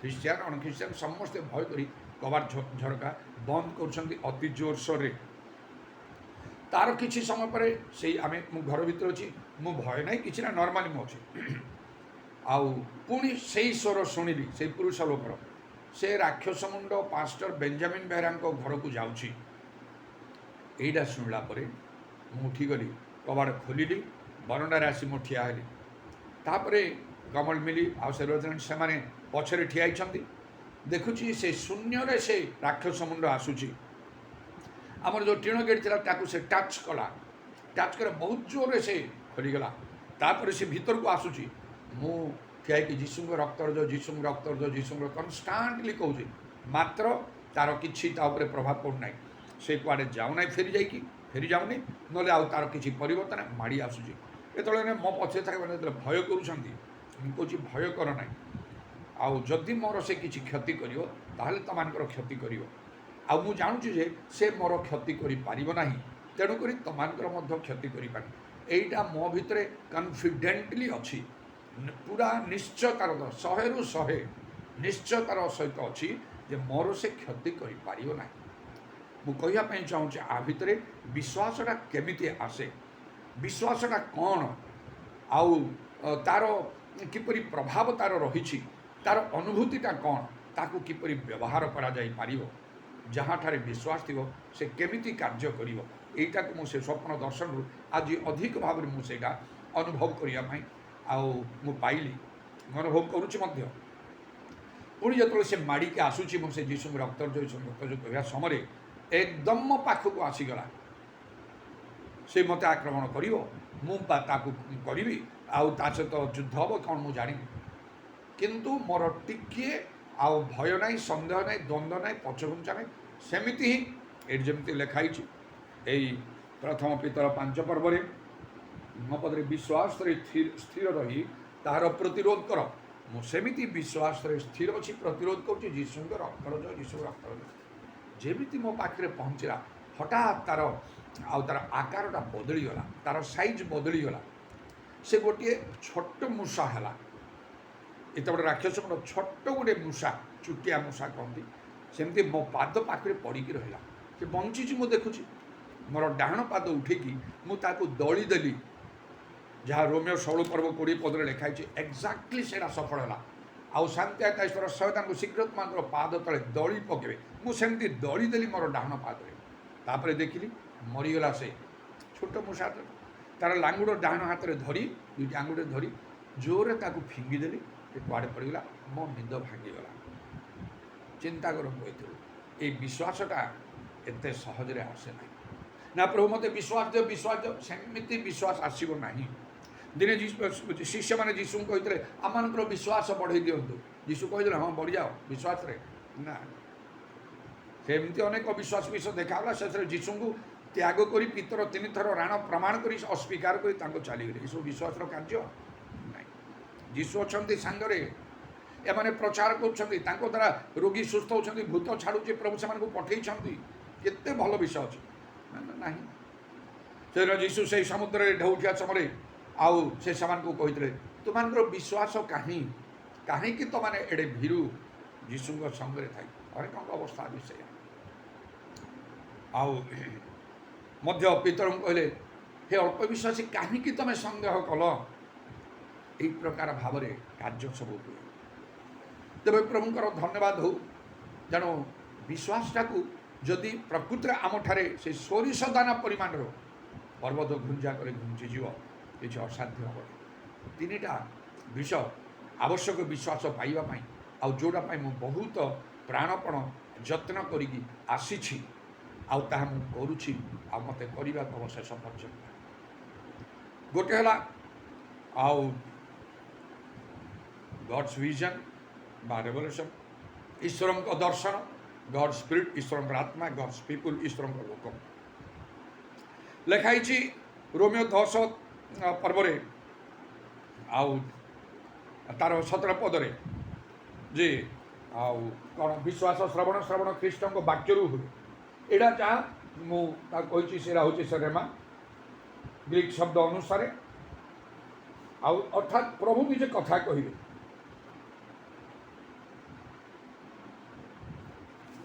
ଖ୍ରୀଷ୍ଟିଆନ ଅଣଖ୍ରୀଷ୍ଟିଆନ ସମସ୍ତେ ଭୟ କରି କବାଟ ଝରକା ବନ୍ଦ କରୁଛନ୍ତି ଅତି ଜୋରସୋରରେ। ତାର କିଛି ସମୟ ପରେ ସେଇ ମୁଁ ଘର ଭିତରେ ଅଛି, ମୁଁ ଭୟ ନାହିଁ କିଛି ନା, ନର୍ମାଲି ମୁଁ ଅଛି। ଆଉ ପୁଣି ସେଇ ସ୍ୱର ଶୁଣିଲି, ସେଇ ପୁରୁଷ ଲୋକର, ସେ ରାକ୍ଷସ ମୁଣ୍ଡ ପାଷ୍ଟର ବେଞ୍ଜାମିନ୍ ବେହେରାଙ୍କ ଘରକୁ ଯାଉଛି। ଏଇଟା ଶୁଣିଲା ପରେ ମୁଁ ଉଠିଗଲି, କବାଟ ଖୋଲିଲି, ବରଣ୍ଡାରେ ଆସି ମୁଁ ଠିଆ ହେଲି। ତାପରେ କମଳ ମିଲି ଆଉ ସେର୍ବଜନ ସେମାନେ ପଛରେ ଠିଆ ହେଇଛନ୍ତି। ଦେଖୁଛି ସେ ଶୂନ୍ୟରେ ସେ ରାକ୍ଷସ ମୁଣ୍ଡ ଆସୁଛି। ଆମର ଯେଉଁ ଟିଣ ଗେଟ୍ ଥିଲା ତାକୁ ସେ ଟଚ୍ କଲା, ଟଚ୍ କରି ବହୁତ ଜୋରରେ ସେ ଖୋଲିଗଲା। ତାପରେ ସେ ଭିତରକୁ ଆସୁଛି। ମୁଁ ଠିଆ ହେଇକି ଯୀଶୁଙ୍କ ରକ୍ତର ଯୋଉ, ଯୀଶୁଙ୍କ ରକ୍ତର ଯୋଉ, ଯୀଶୁଙ୍କ କନଷ୍ଟାଣ୍ଟଲି କହୁଛି, ମାତ୍ର ତାର କିଛି ତା ଉପରେ ପ୍ରଭାବ ପଡ଼ୁନାହିଁ। ସେ କୁଆଡ଼େ ଯାଉନାହିଁ, ଫେରି ଯାଉନି, ନହେଲେ ଆଉ ତାର କିଛି ପରିବର୍ତ୍ତନ ମାଡ଼ି ଆସୁଛି। ଯେତେବେଳେ ମୋ ପଛରେ ଥାଇମାନେ ଯେତେବେଳେ ଭୟ କରୁଛନ୍ତି, ମୁଁ କହୁଛି ଭୟ କର ନାହିଁ, ଆଉ ଯଦି ମୋର ସେ କିଛି କ୍ଷତି କରିବ ତାହେଲେ ତମାନଙ୍କର କ୍ଷତି କରିବ। ଆଉ ମୁଁ ଜାଣୁଛି ଯେ ସେ ମୋର କ୍ଷତି କରିପାରିବ ନାହିଁ, ତେଣୁକରି ତମାନଙ୍କର ମଧ୍ୟ କ୍ଷତି କରିପାରେ। এইটা ମୋ ଭିତରେ କନଫିଡେଣ୍ଟଲି ଅଛି, ପୁରା ନିଶ୍ଚୟତାର 100ରୁ 100 ନିଶ୍ଚୟତାର ସହିତ ଅଛି ଯେ ମୋର ସେ କ୍ଷତି କରିପାରିବ ନାହିଁ। ମୁଁ କହିବା ପାଇଁ ଚାହୁଁଛି ଆ ଭିତରେ ବିଶ୍ୱାସଟା କେମିତି ଆସେ, ବିଶ୍ୱାସଟା କ'ଣ, ଆଉ ତାର କିପରି ପ୍ରଭାବ ତାର ରହିଛି, ତାର ଅନୁଭୂତିଟା କ'ଣ, ତାକୁ କିପରି ବ୍ୟବହାର କରାଯାଇପାରିବ। ଯାହାଠାରେ ବିଶ୍ୱାସ ଥିବ ସେ କେମିତି କାର୍ଯ୍ୟ କରିବ, এইଟାକୁ ମୁଁ ସେ ସ୍ୱପ୍ନ ଦର୍ଶନରୁ ଆଜି ଅଧିକ ଭାବରେ ମୁଁ ସେଇଟା ଅନୁଭବ କରିବା ପାଇଁ ଆଉ ମୁଁ ପାଇଲି, ଅନୁଭବ କରୁଛି ମଧ୍ୟ। ପୁଣି ଯେତେବେଳେ ସେ ମାଡ଼ିକି ଆସୁଛି, ମୁଁ ସେ ଯୀଶୁଙ୍କ ରକ୍ତର ଯୀଶୁଙ୍କ ରକ୍ତ ଯୋଉ କହିବା ସମୟରେ ଏକଦମ ମୋ ପାଖକୁ ଆସିଗଲା। ସେ ମୋତେ ଆକ୍ରମଣ କରିବ, ମୁଁ ତାକୁ କରିବି, ଆଉ ତା ସହିତ ଯୁଦ୍ଧ ହେବ କ'ଣ ମୁଁ ଜାଣିନି। କିନ୍ତୁ ମୋର ଟିକିଏ ଆଉ ଭୟ ନାହିଁ, ସନ୍ଦେହ ନାହିଁ, ଦ୍ୱନ୍ଦ୍ୱ ନାହିଁ, ପଛଘୁଞ୍ଚା ନାହିଁ। ସେମିତି ହିଁ ଏଠି ଯେମିତି ଲେଖା ହେଇଛି ଏଇ ପ୍ରଥମ ପିତର 5 ପର୍ବରେ, ମୋ ପଦରେ ବିଶ୍ୱାସରେ ସ୍ଥିର ରହି ତାହାର ପ୍ରତିରୋଧ କର। ମୁଁ ସେମିତି ବିଶ୍ୱାସରେ ସ୍ଥିର ଅଛି, ପ୍ରତିରୋଧ କରୁଛି ଯୀଶୁଙ୍କ ରକ୍ତର ଜୟ, ଯୀଶୁଙ୍କ ରକ୍ତର ଜୟ। ଯେମିତି ମୋ ପାଖରେ ପହଞ୍ଚିଲା, ହଠାତ୍ ତାର ଆକାରଟା ବଦଳିଗଲା, ତାର ସାଇଜ୍ ବଦଳିଗଲା। ସେ ଗୋଟିଏ ଛୋଟ ମୂଷା ହେଲା। ଏତେ ବଡ଼ ରାକ୍ଷସ ଛୋଟ ଗୋଟେ ମୂଷା, ଚୁଟିଆ ମୂଷା କହନ୍ତି, ସେମିତି ମୋ ପାଦ ପାଖରେ ପଡ଼ିକି ରହିଲା। ସେ ବଞ୍ଚିଛି ମୁଁ ଦେଖୁଛି। ମୋର ଡାହାଣ ପାଦ ଉଠେଇକି ମୁଁ ତାକୁ ଦଳି ଦେଲି, ଯାହା ରୋମିଓ 16 ପର୍ବ 20 ପଦରେ ଲେଖା ହେଇଛି, ଏକ୍ଜାକ୍ଟଲି ସେଇଟା ସଫଳ ହେଲା। ଆଉ ଶାନ୍ତି ଆକାଶର ଶୟତାନଙ୍କୁ ଶୀଘ୍ର ତୁମଙ୍କର ପାଦ ତଳେ ଦଳି ପକେଇବେ। ମୁଁ ସେମିତି ଦଳି ଦେଲି ମୋର ଡାହାଣ ପାଦରେ। ତାପରେ ଦେଖିଲି ମରିଗଲା ସେ ଛୋଟ ମୂଷା। ତାର ଲାଙ୍ଗୁଡ଼ ଡାହାଣ ହାତରେ ଧରି, ଦୁଇଟି ଆଙ୍ଗୁଠିରେ ଧରି ଜୋରରେ ତାକୁ ଫିଙ୍ଗିଦେଲି, ସେ କୁଆଡ଼େ ପଡ଼ିଗଲା। ମୋ ନିଦ ଭାଙ୍ଗିଗଲା। ଚିନ୍ତା କରନ୍ତୁ, ଏଥିରୁ ଏଇ ବିଶ୍ୱାସଟା ଏତେ ସହଜରେ ଆସେ ନାହିଁ। ନା ପ୍ରଭୁ ମୋତେ ବିଶ୍ୱାସ ଦିଅ, ବିଶ୍ୱାସ ଦିଅ, ସେମିତି ବିଶ୍ୱାସ ଆସିବ ନାହିଁ। ଦିନେ ଶିଷ୍ୟମାନେ ଯୀଶୁଙ୍କୁ କହିଥିଲେ ଆମମାନଙ୍କର ବିଶ୍ୱାସ ବଢ଼େଇ ଦିଅନ୍ତୁ। ଯୀଶୁ କହିଥିଲେ ହଁ ବଢ଼ିଯାଅ ବିଶ୍ୱାସରେ। ନା, ସେମିତି ଅନେକ ଅବିଶ୍ୱାସ ବିଷୟ ଦେଖାଗଲା। ଶେଷରେ ଯୀଶୁଙ୍କୁ ତ୍ୟାଗ କରି ପିତର 3 ଥର ରାଣ ପ୍ରମାଣ କରି ଅସ୍ୱୀକାର କରି ତାଙ୍କୁ ଚାଲିଗଲେ। ଏସବୁ ବିଶ୍ୱାସର କାର୍ଯ୍ୟ ନାହିଁ। ଯୀଶୁ ଅଛନ୍ତି ସାଙ୍ଗରେ, ଏମାନେ ପ୍ରଚାର କରୁଛନ୍ତି, ତାଙ୍କ ଦ୍ୱାରା ରୋଗୀ ସୁସ୍ଥ ହେଉଛନ୍ତି, ଭୂତ ଛାଡ଼ୁଛି, ପ୍ରଭୁ ସେମାନଙ୍କୁ ପଠେଇଛନ୍ତି। କେତେ ଭଲ ବିଷୟ ଅଛି ନାହିଁ। ସେଦିନ ଯୀଶୁ ସେଇ ସମୁଦ୍ରରେ ଢେଉଠିଆ ସମୟରେ ଆଉ ସେ ସେମାନଙ୍କୁ କହିଥିଲେ ତୁମମାନଙ୍କର ବିଶ୍ୱାସ କାହିଁକି ତମାନେ ଏଡ଼େ ଭୀରୁ ଯୀଶୁଙ୍କ ସଙ୍ଗରେ ଥାଇ। ଅନେକଙ୍କ ଅବସ୍ଥା ବି ସେଇଆ। ଆଉ ମଧ୍ୟ ପିତରଙ୍କୁ କହିଲେ ହେ ଅଳ୍ପ ବିଶ୍ୱାସୀ, କାହିଁକି ତମେ ସନ୍ଦେହ କଲ। ଏହି ପ୍ରକାର ଭାବରେ କାର୍ଯ୍ୟ ସବୁ ହୁଏ। ତେବେ ପ୍ରଭୁଙ୍କର ଧନ୍ୟବାଦ ହଉ, ତେଣୁ ବିଶ୍ୱାସଟାକୁ ଯଦି ପ୍ରକୃତିରେ ଆମଠାରେ ସେ ସୋରିଷ ଦାନା ପରିମାଣର ପର୍ବତ ଘୁଞ୍ଜା କରି ଘୁଞ୍ଚିଯିବ, କିଛି ଅସାଧ୍ୟ ହେବ। 3ଟା ବିଷୟ ଆବଶ୍ୟକ ବିଶ୍ୱାସ ପାଇବା ପାଇଁ, ଆଉ ଯେଉଁଟା ପାଇଁ ମୁଁ ବହୁତ ପ୍ରାଣପଣ ଯତ୍ନ କରିକି ଆସିଛି, ଆଉ ତାହା ମୁଁ କରୁଛି, ଆଉ ମୋତେ କରିବାକୁ ହେବ ଶେଷ ପର୍ଯ୍ୟନ୍ତ। ଗୋଟେ ହେଲା ଆଉ ଗଡ୍ସ ଭିଜନ ବା ରେଭଲ୍ୟୁସନ୍, ଈଶ୍ୱରଙ୍କ ଦର୍ଶନ, ଗଡ୍ ସ୍ପିରିଟ୍, ଈଶ୍ୱରଙ୍କର ଆତ୍ମା, ଗଡ୍ସ ପିପୁଲ୍, ଈଶ୍ୱରଙ୍କ ଲୋକ। ଲେଖା ହେଇଛି ରୋମିଓ 10 ପର୍ବରେ ଆଉ ତାର 17 ପଦରେ ଯେ ଆଉ କ'ଣ ବିଶ୍ୱାସ ଶ୍ରବଣ, ଶ୍ରବଣ ଖ୍ରୀଷ୍ଟଙ୍କ ବାକ୍ୟରୁ ହୁଏ। ଏଇଟା ଯାହା ମୁଁ ତାକୁ କହିଛି ସେଇଟା ହେଉଛି ସେ ରେମା ଗ୍ରୀକ୍ ଶବ୍ଦ ଅନୁସାରେ, ଆଉ ଅର୍ଥାତ୍ ପ୍ରଭୁ ନିଜେ କଥା କହିବେ।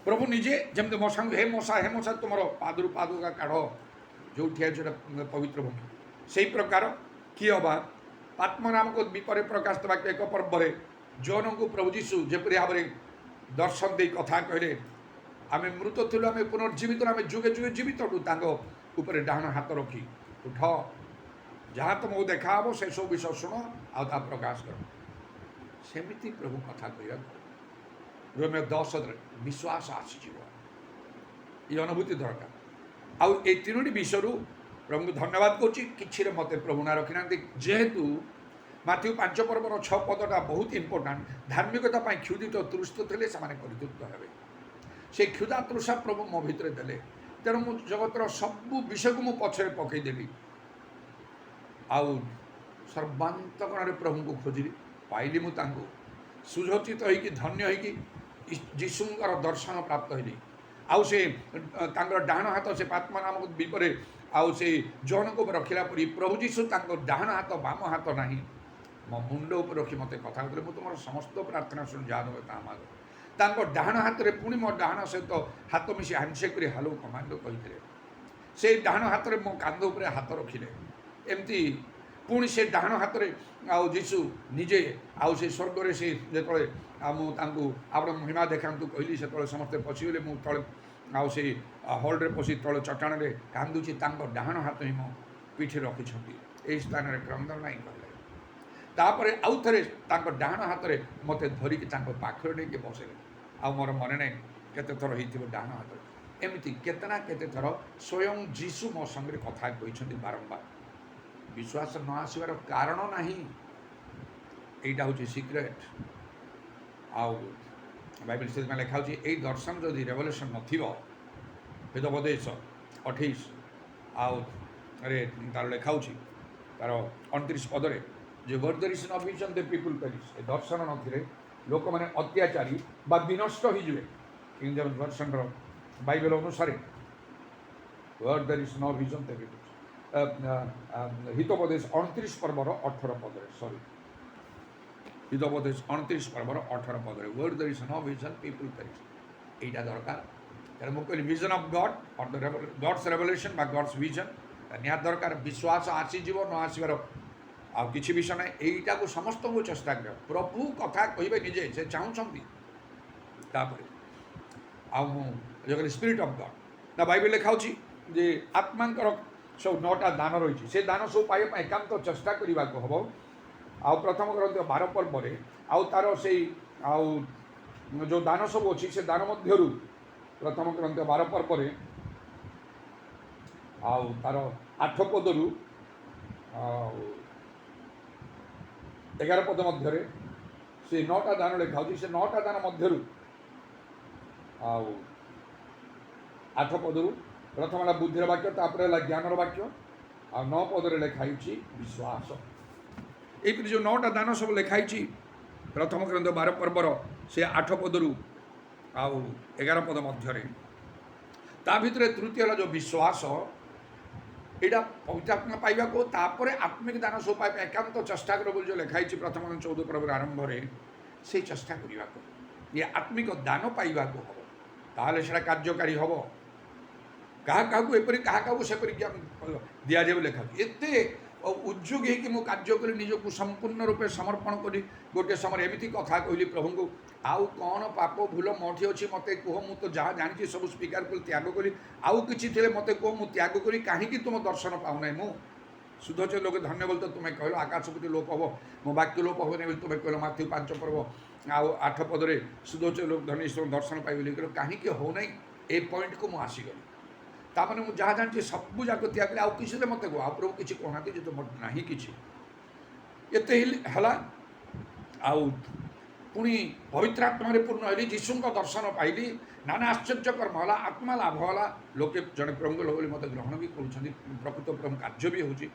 ପ୍ରଭୁ ନିଜେ ଯେମିତି ମଶାଙ୍କୁ ହେ ମଶା ତୁମର ପାଦରୁ ପାଦୁକା କାଢ଼, ଯେଉଁଠି ଅଛି ସେଟା ପବିତ୍ର ଭୂମି। ସେହି ପ୍ରକାର କିଏ ଅବା ଆତ୍ମନାମକ ବିପରେ ପ୍ରକାଶ ଦେବାକୁ ଏକ ପର୍ବରେ ଜଣଙ୍କୁ ପ୍ରଭୁ ଯୀଶୁ ଯେପରି ଭାବରେ ଦର୍ଶନ ଦେଇ କଥା କହିଲେ, ଆମେ ମୃତ ଥିଲୁ, ଆମେ ପୁନର୍ଜୀବିତ, ଆମେ ଯୁଗେ ଯୁଗେ ଜୀବିତ ଅଟୁ, ତାଙ୍କ ଉପରେ ଡାହାଣ ହାତ ରଖି ଉଠ, ଯାହା ତୁମକୁ ଦେଖା ହେବ ସେସବୁ ବିଷୟ ଶୁଣ ଆଉ ତାହା ପ୍ରକାଶ କର। ସେମିତି ପ୍ରଭୁ କଥା କହିବାକୁ ରୋମିଓ 10 ବିଶ୍ୱାସ ଆସିଯିବ, ଏ ଅନୁଭୂତି ଦରକାର। ଆଉ ଏ ତିନୋଟି ବିଷୟରୁ ପ୍ରଭୁଙ୍କୁ ଧନ୍ୟବାଦ କରୁଛି। କିଛିରେ ମୋତେ ପ୍ରଭୁ ନାଁ ରଖିନାହାନ୍ତି, ଯେହେତୁ ମାଥ୍ୟୁ 5 ପର୍ବର 6 ପଦଟା ବହୁତ ଇମ୍ପୋର୍ଟାଣ୍ଟ। ଧାର୍ମିକତା ପାଇଁ କ୍ଷୁଧିତ ତୃଷ୍ଟ ଥିଲେ ସେମାନେ ପରିତୃପ୍ତ ହେବେ। ସେ କ୍ଷୁଧା ତୃଷା ପ୍ରଭୁ ମୋ ଭିତରେ ଦେଲେ, ତେଣୁ ମୁଁ ଜଗତର ସବୁ ବିଷୟକୁ ମୁଁ ପଛରେ ପକାଇଦେଲି, ଆଉ ସର୍ବାନ୍ତକଣରେ ପ୍ରଭୁଙ୍କୁ ଖୋଜିଲି, ପାଇଲି। ମୁଁ ତାଙ୍କୁ ସୁସଜ୍ଜିତ ହୋଇକି ଧନ୍ୟ ହୋଇକି ଯୀଶୁଙ୍କର ଦର୍ଶନ ପ୍ରାପ୍ତ ହେଲି। ଆଉ ସେ ତାଙ୍କର ଡାହାଣ ହାତ ସେ ପାତ୍ମା ନାମକ ବିପରେ ଆଉ ସେ ଜଣଙ୍କ ଉପରେ ରଖିଲା ପରି ପ୍ରଭୁ ଯୀଶୁ ତାଙ୍କ ଡାହାଣ ହାତ ବାମ ହାତ ନାହିଁ ମୋ ମୁଣ୍ଡ ଉପରେ ରଖି ମୋତେ କଥା କହିଲେ, ମୁଁ ତୁମର ସମସ୍ତ ପ୍ରାର୍ଥନା ଶୁଣି ଯାହା ଦେବ ତାହା ମାଗ। ତାଙ୍କ ଡାହାଣ ହାତରେ ପୁଣି ମୋ ଡାହାଣ ସହିତ ହାତ ମିଶି ହ୍ୟାଣ୍ଡସେକ୍ କରି ହାଲୋ କମାଣ୍ଡ କହିଥିଲେ। ସେ ଡାହାଣ ହାତରେ ମୋ କାନ୍ଧ ଉପରେ ହାତ ରଖିଲେ। ଏମିତି ପୁଣି ସେ ଡାହାଣ ହାତରେ ଆଉ ଯୀଶୁ ନିଜେ ଆଉ ସେ ସ୍ୱର୍ଗରେ ସେ ଯେତେବେଳେ ଆଉ ମୁଁ ତାଙ୍କୁ ଆପଣ ମହିମା ଦେଖାନ୍ତୁ କହିଲି, ସେତେବେଳେ ସମସ୍ତେ ପଶିଗଲେ। ମୁଁ ତଳେ ଆଉ ସେଇ ହଲ୍ରେ ପଶି ତଳେ ଚଟାଣରେ କାନ୍ଦୁଛି, ତାଙ୍କ ଡାହାଣ ହାତ ହିଁ ମୋ ପିଠିରେ ରଖିଛନ୍ତି, ଏହି ସ୍ଥାନରେ କ୍ରନ୍ଦନ ନାହିଁ କହିଲେ। ତାପରେ ଆଉ ଥରେ ତାଙ୍କ ଡାହାଣ ହାତରେ ମୋତେ ଧରିକି ତାଙ୍କ ପାଖରେ ନେଇକି ବସେଇଲେ। ଆଉ ମୋର ମନେ ନାହିଁ କେତେ ଥର ହେଇଥିବ ଡାହାଣ ହାତରେ। ଏମିତି କେତେ ନା କେତେ ଥର ସ୍ୱୟଂ ଯୀଶୁ ମୋ ସାଙ୍ଗରେ କଥା କହିଛନ୍ତି ବାରମ୍ବାର। ବିଶ୍ୱାସ ନ ଆସିବାର କାରଣ ନାହିଁ, ଏଇଟା ହେଉଛି ସିକ୍ରେଟ୍। ଆଉ ବାଇବେଲ ସେଥିପାଇଁ ଲେଖା ହେଉଛି, ଏଇ ଦର୍ଶନ ଯଦି ରେଭଲ୍ୟୁସନ୍ ନଥିବ, ବେଦୋପଦେଶ 28 ଆଉ ତାର ଲେଖା ହେଉଛି ତାର 29 ପଦରେ, ଯେ where there is no vision the people perish. ଏ ଦର୍ଶନ ନଥିଲେ ଲୋକମାନେ ଅତ୍ୟାଚାରୀ ବା ବିନଷ୍ଟ ହୋଇଯିବେ। କିଙ୍ଗ ଜେମ୍ସ ଭର୍ସନର ବାଇବେଲ ଅନୁସାରେ where there is no vision the people, ହିତୋପଦେଶ 29 ପର୍ବର 18 ପଦରେ, ହିତୋପଦେଶ 29 ପର୍ବର 18 ପଦରେ, where there is no vision people perish. এইটা দরকার। ତେଣୁ ମୁଁ କହିଲି vision of God or the God's revolution ବା ଗଡ୍ସ ଭିଜନ୍ ନିହାତି ଦରକାର। ବିଶ୍ୱାସ ଆସିଯିବ, ନ ଆସିବାର ଆଉ କିଛି ବିଷୟ ନାହିଁ। ଏଇଟାକୁ ସମସ୍ତଙ୍କୁ ଚେଷ୍ଟା କର। ପ୍ରଭୁ କଥା କହିବେ ନିଜେ, ସେ ଚାହୁଁଛନ୍ତି। ତାପରେ ଆଉ ମୁଁ କହିଲି ସ୍ପିରିଟ୍ ଅଫ୍ ଗଡ୍ ନା ବାଇବେଲ ଲେଖା ହେଉଛି ଯେ ଆତ୍ମାଙ୍କର ସବୁ 9ଟା ଦାନ ରହିଛି। ସେ ଦାନ ସବୁ ପାଇବା ପାଇଁ ଏକାନ୍ତ ଚେଷ୍ଟା କରିବାକୁ ହେବ। ଆଉ ପ୍ରଥମ ଗ୍ରନ୍ଥ 12 ପର୍ବରେ ଆଉ ତାର ସେଇ ଆଉ ଯେଉଁ ଦାନ ସବୁ ଅଛି, ସେ ଦାନ ମଧ୍ୟରୁ ପ୍ରଥମ ଗ୍ରନ୍ଥ 12 ପର୍ବରେ ଆଉ ତାର 8 ପଦରୁ ଆଉ 11 ପଦ ମଧ୍ୟରେ ସେ 9ଟା ଦାନ ଲେଖା ହେଉଛି। ସେ 9ଟା ଦାନ ମଧ୍ୟରୁ ଆଉ 8 ପଦରୁ ପ୍ରଥମ ହେଲା ବୁଦ୍ଧିର ବାକ୍ୟ, ତାପରେ ହେଲା ଜ୍ଞାନର ବାକ୍ୟ, ଆଉ 9 ପଦରେ ଲେଖା ହେଇଛି ବିଶ୍ୱାସ। ଏଇପରି ଯେଉଁ 9ଟା ଦାନ ସବୁ ଲେଖା ହେଇଛି ପ୍ରଥମ ଗ୍ରନ୍ଥ 12 ପର୍ବର ସେ 8 ପଦରୁ ଆଉ 11 ପଦ ମଧ୍ୟରେ, ତା ଭିତରେ ତୃତୀୟ ହେଲା ଯେଉଁ ବିଶ୍ୱାସ, ଏଇଟା ପବିତ୍ରାତ୍ମା ପାଇବାକୁ, ତାପରେ ଆତ୍ମିକ ଦାନ ସବୁ ପାଇବା ଏକାନ୍ତ ଚେଷ୍ଟା କର ବୋଲି ଯେଉଁ ଲେଖା ହେଇଛି ପ୍ରଥମ 14 ପର୍ବର ଆରମ୍ଭରେ, ସେଇ ଚେଷ୍ଟା କରିବାକୁ, ଇଏ ଆତ୍ମିକ ଦାନ ପାଇବାକୁ ହେବ, ତାହେଲେ ସେଇଟା କାର୍ଯ୍ୟକାରୀ ହେବ। କାହାକୁ ଏପରି କାହାକୁ ସେପରି ଦିଆଯିବ ଲେଖା ହେଉଛି। ଏତେ ଉଦ୍ଯୋଗ ହେଇକି ମୁଁ କାର୍ଯ୍ୟ କରି ନିଜକୁ ସମ୍ପୂର୍ଣ୍ଣ ରୂପେ ସମର୍ପଣ କରି ଗୋଟିଏ ସମୟରେ ଏମିତି କଥା କହିଲି ପ୍ରଭୁଙ୍କୁ, ଆଉ କ'ଣ ପାପ ଭୁଲ ମୋଠି ଅଛି ମୋତେ କୁହ, ମୁଁ ତ ଯାହା ଜାଣିଛି ସବୁ ସ୍ୱୀକାର କଲି, ତ୍ୟାଗ କଲି, ଆଉ କିଛି ଥିଲେ ମୋତେ କୁହ, ମୁଁ ତ୍ୟାଗ କରି କାହିଁକି ତୁମ ଦର୍ଶନ ପାଉନାହିଁ। ମୁଁ শুদ্ধ হচ্ছে লোকে ধন্য বলতো তুমি কহিল আকাশপতি লোপ হব, ମୋ ବାକ୍ୟ ଲୋପ ହେବନି ବୋଲି ତୁମେ କହିଲ। ମାଥ୍ୟୁ 5 ପର୍ବ ଆଉ 8 ପଦରେ শুদ্ধ হচ্ছে ଲୋକ ଧନୀ ଦର୍ଶନ ପାଇବେ ବୋଲି କହିଲ, କାହିଁକି ହେଉନାହିଁ ଏ ପଏଣ୍ଟକୁ ମୁଁ ଆସିଗଲି। ତାମାନେ ମୁଁ ଯାହା ଜାଣିଛି ସବୁ ଯାକ ତ୍ୟାଗ କଲି, ଆଉ କିଛି ମୋତେ କୁହ, ଆଉ ପ୍ରଭୁ କିଛି କହୁନାହାନ୍ତି ଯେ ମୋର ନାହିଁ କିଛି। ଏତେ ହେଲା ଆଉ ପୁଣି ପବିତ୍ର ଆତ୍ମାରେ ପୂର୍ଣ୍ଣ ହେଲି, ଯୀଶୁଙ୍କ ଦର୍ଶନ ପାଇଲି, ନାନା ଆଶ୍ଚର୍ଯ୍ୟ କର୍ମ ହେଲା, ଆତ୍ମା ଲାଭ ହେଲା। ଲୋକେ ଜଣେ ପ୍ରଭୁଙ୍କ ଲୋକ ବୋଲି ମୋତେ ଗ୍ରହଣ ବି କରୁଛନ୍ତି, ପ୍ରକୃତ ପ୍ରଭୁ କାର୍ଯ୍ୟ ବି ହେଉଛି।